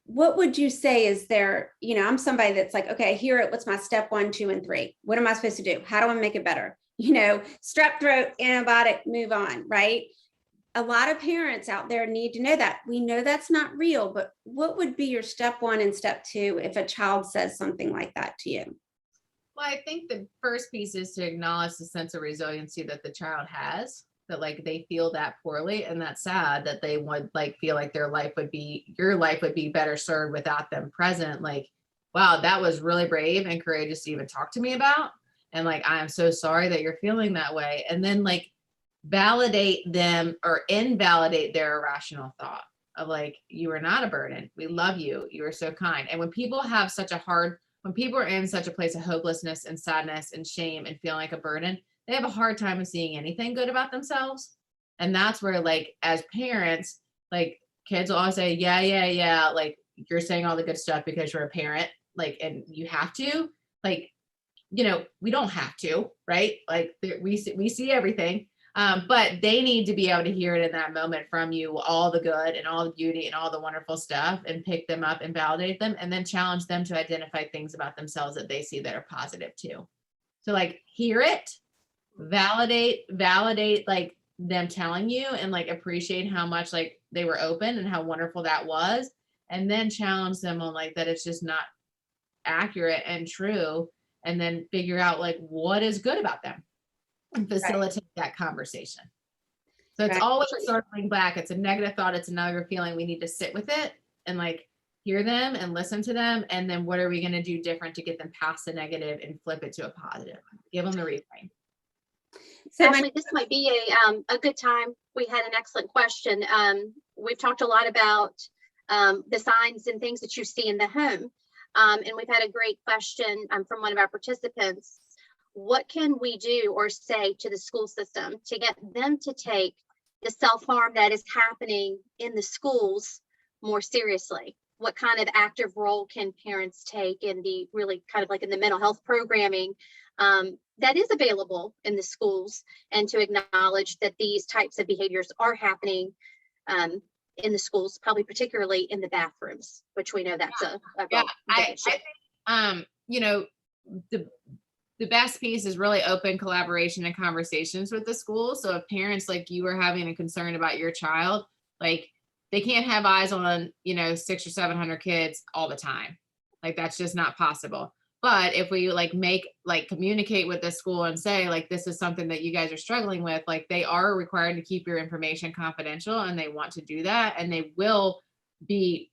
what would you say is there, you know, I'm somebody that's like, okay, I hear it. What's my step 1, 2, and 3? What am I supposed to do? How do I make it better? You know, strep throat, antibiotic, move on, right? A lot of parents out there need to know that. We know that's not real, but what would be your step 1 and step 2 if a child says something like that to you? Well, I think the first piece is to acknowledge the sense of resiliency that the child has, that like they feel that poorly, and that's sad that they would like feel like your life would be better served without them present. Like, wow, that was really brave and courageous to even talk to me about. And like, I am so sorry that you're feeling that way. And then like validate them or invalidate their irrational thought of like, you are not a burden. We love you. You are so kind. And when people are in such a place of hopelessness and sadness and shame and feeling like a burden, they have a hard time of seeing anything good about themselves. And that's where like, as parents, like kids will always say, yeah. Like you're saying all the good stuff because you're a parent, like, and you have to, like, you know, we don't have to, right? Like we see everything. But they need to be able to hear it in that moment from you, all the good and all the beauty and all the wonderful stuff, and pick them up and validate them, and then challenge them to identify things about themselves that they see that are positive too. So like hear it, validate like them telling you, and like appreciate how much like they were open and how wonderful that was, and then challenge them on like that it's just not accurate and true, and then figure out like what is good about them and facilitate that conversation. So it's always circling back. It's a negative thought. It's another feeling. We need to sit with it and like hear them and listen to them. And then what are we going to do different to get them past the negative and flip it to a positive? Give them the reframe. So Ashley, this might be a good time. We had an excellent question. We've talked a lot about the signs and things that you see in the home. And we've had a great question from one of our participants. What can we do or say to the school system to get them to take the self-harm that is happening in the schools more seriously? What kind of active role can parents take in the really kind of like in the mental health programming that is available in the schools, and to acknowledge that these types of behaviors are happening in the schools, probably particularly in the bathrooms, which we know that's I think, you know, the best piece is really open collaboration and conversations with the school. So if parents like you are having a concern about your child, like they can't have eyes on, you know, 600 or 700 kids all the time. Like that's just not possible. But if we like communicate with the school and say like, this is something that you guys are struggling with, like they are required to keep your information confidential, and they want to do that. And they will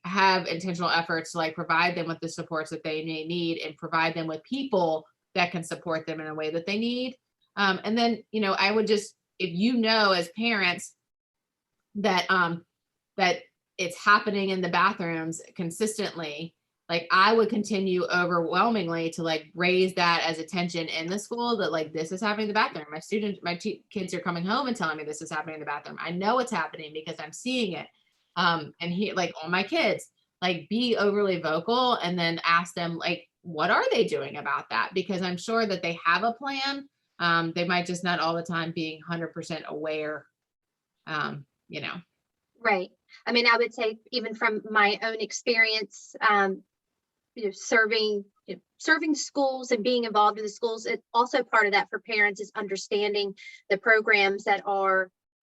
have intentional efforts to like provide them with the supports that they may need, and provide them with people that can support them in a way that they need. And then, you know, I would just, if you know, as parents that, that it's happening in the bathrooms consistently, like I would continue overwhelmingly to like raise that as attention in the school, that like this is happening in the bathroom. My kids are coming home and telling me this is happening in the bathroom. I know it's happening because I'm seeing it. And he, like, all my kids, like, be overly vocal and then ask them like, what are they doing about that? Because I'm sure that they have a plan. They might just not all the time being 100% aware, you know. Right. I mean, I would say even from my own experience, serving schools and being involved in the schools, it also part of that for parents is understanding the programs that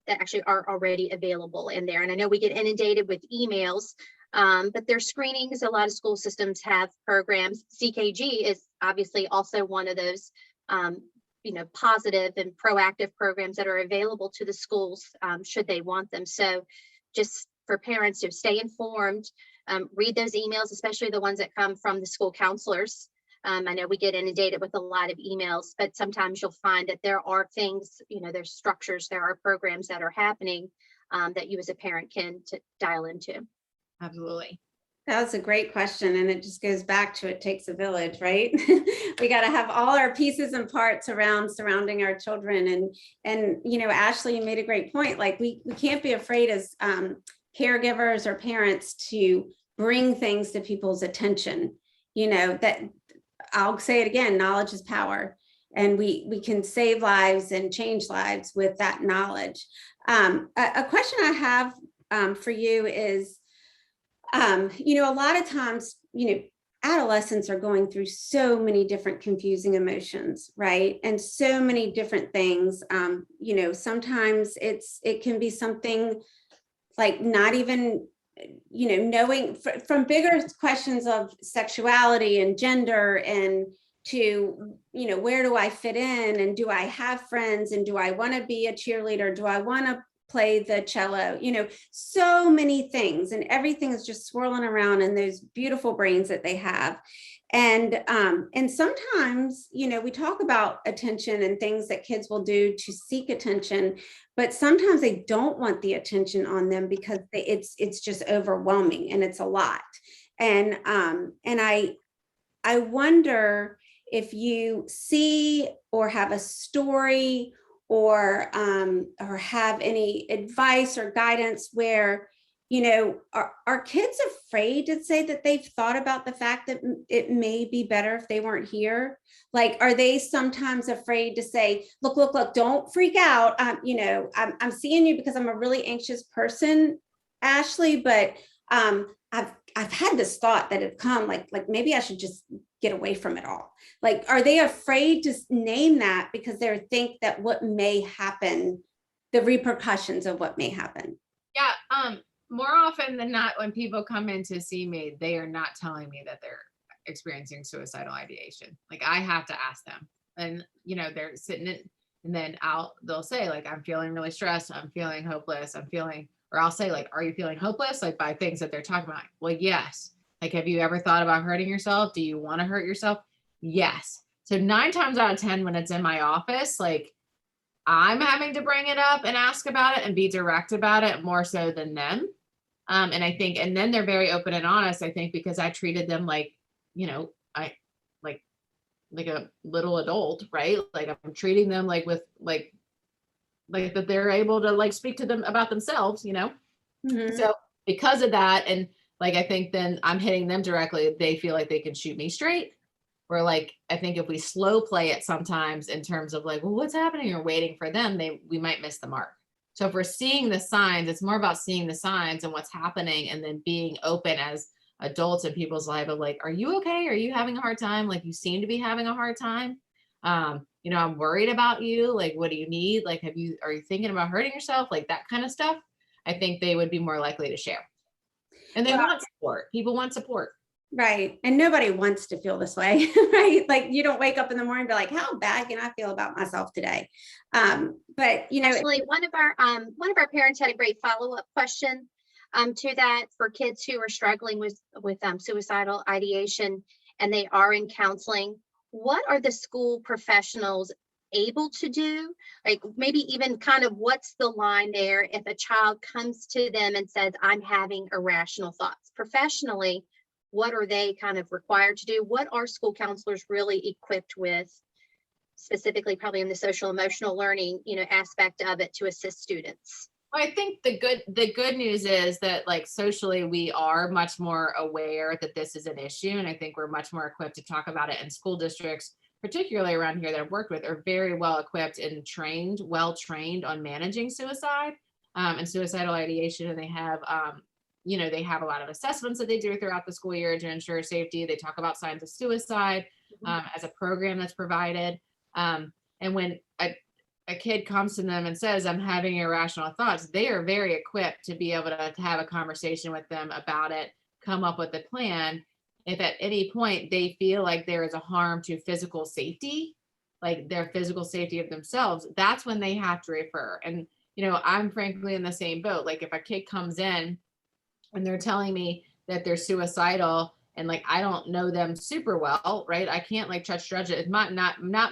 actually are already available in there. And I know we get inundated with emails, but there's screenings. A lot of school systems have programs. CKG is obviously also one of those, positive and proactive programs that are available to the schools, should they want them. So just for parents to stay informed, read those emails, especially the ones that come from the school counselors. I know we get inundated with a lot of emails, but sometimes you'll find that there are things, there's structures, there are programs that are happening that you as a parent can dial into. Absolutely. That was a great question. And it just goes back to it takes a village, right? We got to have all our pieces and parts surrounding our children. And Ashley, you made a great point. Like we can't be afraid as caregivers or parents to bring things to people's attention. That I'll say it again, knowledge is power. And we can save lives and change lives with that knowledge. A question I have for you is, a lot of times, adolescents are going through so many different confusing emotions, right? And so many different things. Sometimes it can be something like not even, knowing from bigger questions of sexuality and gender and to, where do I fit in and do I have friends and do I want to be a cheerleader? Do I want to play the cello? So many things, and everything is just swirling around in those beautiful brains that they have. And sometimes, we talk about attention and things that kids will do to seek attention, but sometimes they don't want the attention on them because it's just overwhelming and it's a lot. And I wonder if you see or have a story or have any advice or guidance where, are kids afraid to say that they've thought about the fact that it may be better if they weren't here? Like, are they sometimes afraid to say, look, don't freak out. I'm seeing you because I'm a really anxious person, Ashley, but I've had this thought that have come like maybe I should just get away from it all. Like, are they afraid to name that because they think that what may happen, the repercussions of what may happen? Yeah. More often than not, when people come in to see me, they are not telling me that they're experiencing suicidal ideation. Like I have to ask them, and they're sitting in, and then they'll say like, I'm feeling really stressed. I'm feeling hopeless. Or I'll say like, are you feeling hopeless? Like by things that they're talking about. Well, yes. Like, have you ever thought about hurting yourself? Do you want to hurt yourself? Yes. So 9 times out of 10, when it's in my office, like I'm having to bring it up and ask about it and be direct about it more so than them. And I think, and then they're very open and honest, I think, because I treated them like, I like a little adult, right? Like I'm treating them like with like that they're able to like speak to them about themselves, Mm-hmm. So because of that, and like, I think then I'm hitting them directly, they feel like they can shoot me straight. Or like, I think if we slow play it sometimes in terms of like, well, what's happening or waiting for them, we might miss the mark. So if we're seeing the signs, it's more about seeing the signs and what's happening and then being open as adults in people's life of like, are you okay? Are you having a hard time? Like you seem to be having a hard time. I'm worried about you. Like, what do you need? Like, are you thinking about hurting yourself? Like that kind of stuff. I think they would be more likely to share. And they want support. People want support. Right. And nobody wants to feel this way, right? Like you don't wake up in the morning and be like, how bad can I feel about myself today? But actually one of our parents had a great follow-up question to that for kids who are struggling with suicidal ideation and they are in counseling. What are the school professionals able to do? Like maybe even kind of what's the line there if a child comes to them and says, I'm having irrational thoughts? Professionally, what are they kind of required to do? What are school counselors really equipped with, specifically probably in the social emotional learning, aspect of it to assist students? Well, I think the good news is that like socially we are much more aware that this is an issue, and I think we're much more equipped to talk about it. In school districts, particularly around here that I've worked with, are very well equipped and well trained on managing suicide and suicidal ideation, and they have they have a lot of assessments that they do throughout the school year to ensure safety. They talk about signs of suicide as a program that's provided, and when a kid comes to them and says, I'm having irrational thoughts, they are very equipped to be able to have a conversation with them about it, come up with a plan. If at any point they feel like there is a harm to physical safety, like their physical safety of themselves, that's when they have to refer. And, I'm frankly in the same boat. Like if a kid comes in and they're telling me that they're suicidal and like, I don't know them super well, right? I can't like judge it. It's not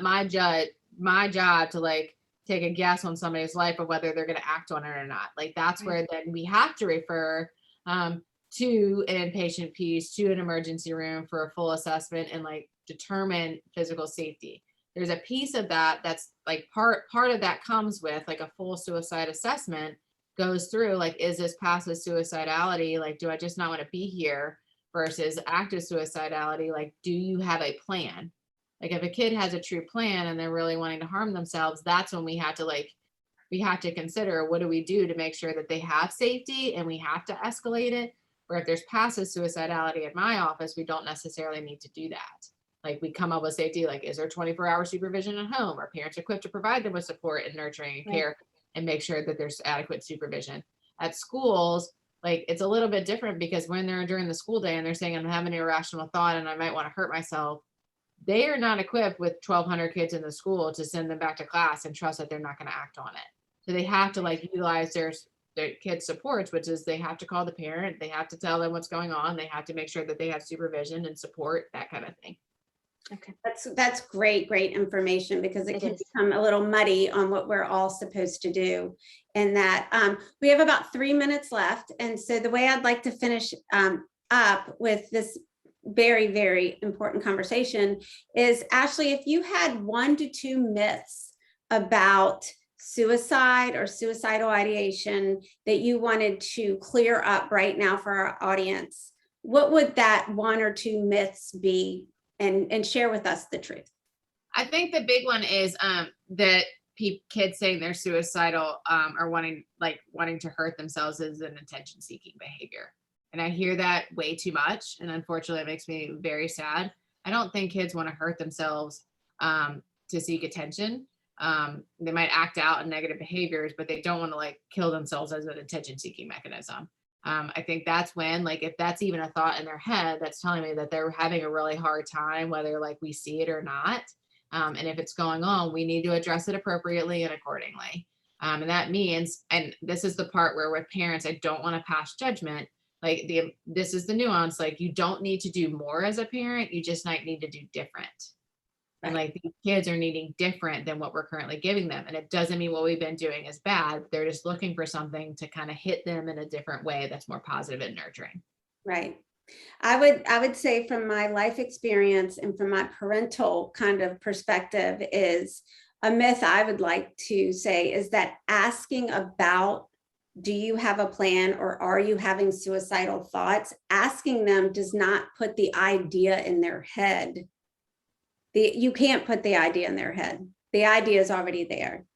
my job to like take a guess on somebody's life of whether they're going to act on it or not. Like that's where then we have to refer to an inpatient piece, to an emergency room for a full assessment and like determine physical safety. There's a piece of that that's like part of that comes with like a full suicide assessment, goes through like, is this passive suicidality? Like, do I just not want to be here versus active suicidality? Like, do you have a plan? Like if a kid has a true plan and they're really wanting to harm themselves, that's when we have to consider what do we do to make sure that they have safety, and we have to escalate it. Or if there's passive suicidality at my office, we don't necessarily need to do that. Like we come up with safety, like is there 24-hour supervision at home? Are parents equipped to provide them with support and nurturing and care and make sure that there's adequate supervision? At schools, like it's a little bit different because when they're during the school day and they're saying I'm having an irrational thought and I might want to hurt myself, they are not equipped with 1,200 kids in the school to send them back to class and trust that they're not going to act on it. So they have to like utilize their kids' supports, which is they have to call the parent, they have to tell them what's going on, they have to make sure that they have supervision and support, that kind of thing. Okay, that's great information, because it can become a little muddy on what we're all supposed to do. And that we have about 3 minutes left. And so the way I'd like to finish up with this very, very important conversation is, Ashley, if you had 1 to 2 myths about suicide or suicidal ideation that you wanted to clear up right now for our audience, what would that 1 or 2 myths be? And share with us the truth. I think the big one is that kids saying they're suicidal or wanting to hurt themselves is an attention-seeking behavior. And I hear that way too much. And unfortunately, it makes me very sad. I don't think kids want to hurt themselves to seek attention. They might act out in negative behaviors, but they don't want to like kill themselves as an attention-seeking mechanism. I think that's when, like, if that's even a thought in their head, that's telling me that they're having a really hard time, whether like we see it or not. And if it's going on, we need to address it appropriately and accordingly. And that means, and this is the part where with parents, I don't want to pass judgment. Like this is the nuance, like you don't need to do more as a parent, you just might need to do different. And like these kids are needing different than what we're currently giving them. And it doesn't mean what we've been doing is bad. They're just looking for something to kind of hit them in a different way that's more positive and nurturing. Right. I would say from my life experience and from my parental kind of perspective, is a myth I would like to say is that asking about, do you have a plan or are you having suicidal thoughts? Asking them does not put the idea in their head. You can't put the idea in their head. The idea is already there.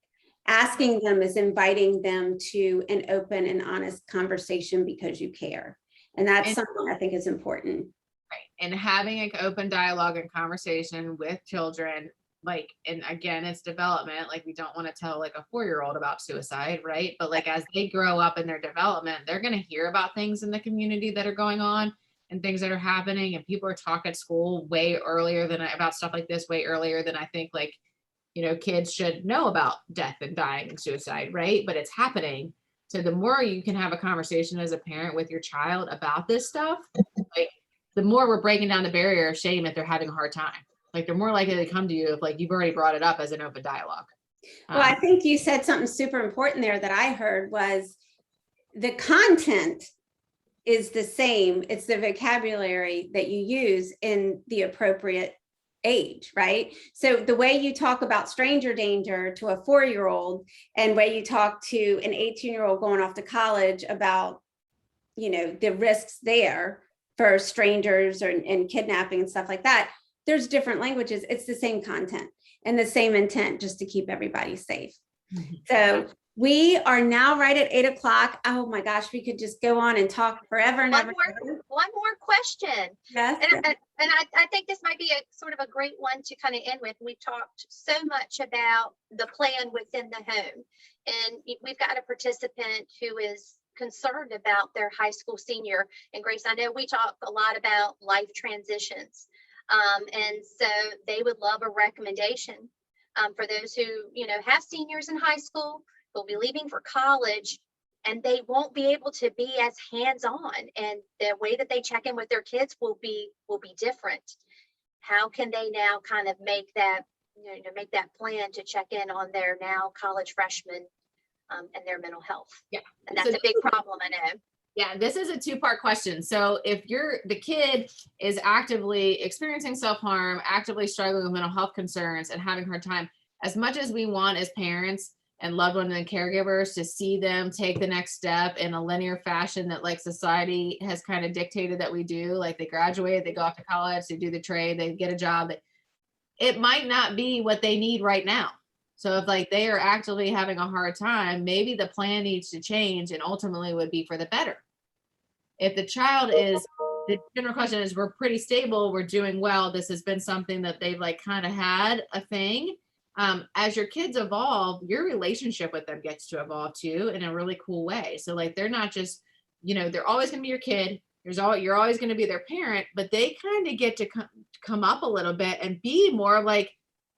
Asking them is inviting them to an open and honest conversation because you care. And that's something I think is important. Right. And having an open dialogue and conversation with children, like, and again, it's development. Like we don't want to tell like a 4-year-old about suicide, right? But like as they grow up in their development, they're going to hear about things in the community that are going on and things that are happening, and people are talking at school way earlier than about stuff like this, way earlier than I think like, kids should know about death and dying and suicide, right? But it's happening. So the more you can have a conversation as a parent with your child about this stuff, like the more we're breaking down the barrier of shame if they're having a hard time. Like they're more likely to come to you if like you've already brought it up as an open dialogue. Well, I think you said something super important there that I heard was the content is the same. It's the vocabulary that you use in the appropriate age, right? So the way you talk about stranger danger to a 4-year-old and way you talk to an 18-year-old going off to college about, you know, the risks there for strangers and kidnapping and stuff like that, there's different languages. It's the same content and the same intent, just to keep everybody safe. So we are now right at 8 o'clock. Oh my gosh, we could just go on and talk forever and ever. One more question. Yes. And I think this might be a sort of a great one to kind of end with. We've talked so much about the plan within the home, and we've got a participant who is concerned about their high school senior. And Grace, I know we talk a lot about life transitions. And so they would love a recommendation for those who, you know, have seniors in high school, will be leaving for college, and they won't be able to be as hands-on, and the way that they check in with their kids will be different. How can they now kind of make that, you know, make that plan to check in on their now college freshmen and their mental health? Yeah. And that's a big problem, I know. Yeah, this is a 2-part question. So if the kid is actively experiencing self-harm, actively struggling with mental health concerns and having a hard time, as much as we want as parents and loved ones and caregivers to see them take the next step in a linear fashion that like society has kind of dictated that we do, like they graduate, they go off to college, they do the trade, they get a job, it might not be what they need right now. So if like they are actively having a hard time, maybe the plan needs to change and ultimately would be for the better. If the child is, the general question is, we're pretty stable, we're doing well, this has been something that they've like kind of had a thing. As your kids evolve, your relationship with them gets to evolve too in a really cool way. So like they're not just, you know, they're always going to be your kid. You're always going to be their parent, but they kind of get to come up a little bit and be more like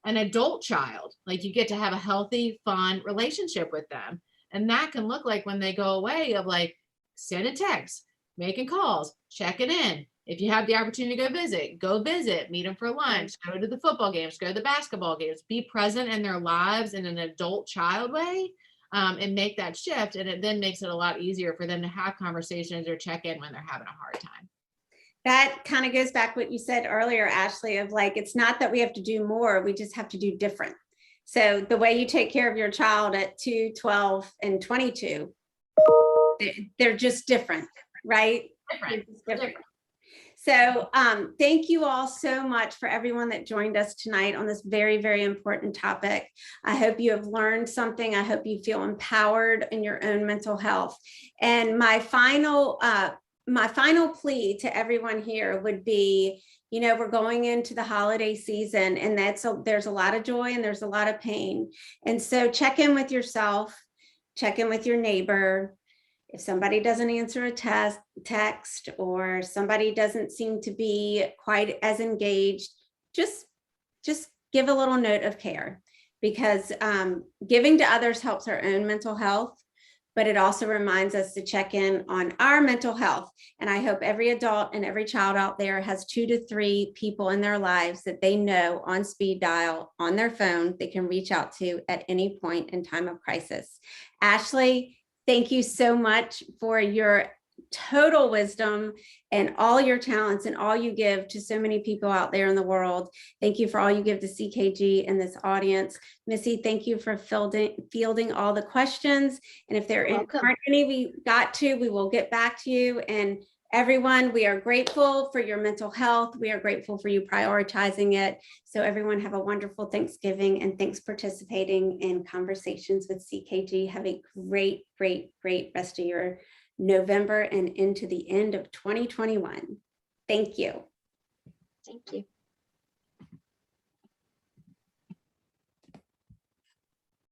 an adult child. Like you get to have a healthy, fun relationship with them. And that can look like when they go away of like send a text, making calls, checking in. If you have the opportunity to go visit, meet them for lunch, go to the football games, go to the basketball games, be present in their lives in an adult child way, and make that shift. And it then makes it a lot easier for them to have conversations or check in when they're having a hard time. That kind of goes back what you said earlier, Ashley, of like, it's not that we have to do more, we just have to do different. So the way you take care of your child at 2, 12, and 22, they're just different, right? Different. So thank you all so much for everyone that joined us tonight on this very, very important topic. I hope you have learned something. I hope you feel empowered in your own mental health. And my final plea to everyone here would be, you know, we're going into the holiday season, and there's a lot of joy and there's a lot of pain. And so check in with yourself, check in with your neighbor. If somebody doesn't answer a text or somebody doesn't seem to be quite as engaged, just give a little note of care, because giving to others helps our own mental health, but it also reminds us to check in on our mental health. And I hope every adult and every child out there has 2 to 3 people in their lives that they know on speed dial on their phone they can reach out to at any point in time of crisis. Ashley, thank you so much for your total wisdom and all your talents and all you give to so many people out there in the world. Thank you for all you give to CKG and this audience. Missy, thank you for fielding all the questions. And if there aren't any we got to, we will get back to you. And everyone, we are grateful for your mental health. We are grateful for you prioritizing it. So everyone have a wonderful Thanksgiving, and thanks for participating in Conversations with CKG. Have a great, great, great rest of your November and into the end of 2021. Thank you. Thank you.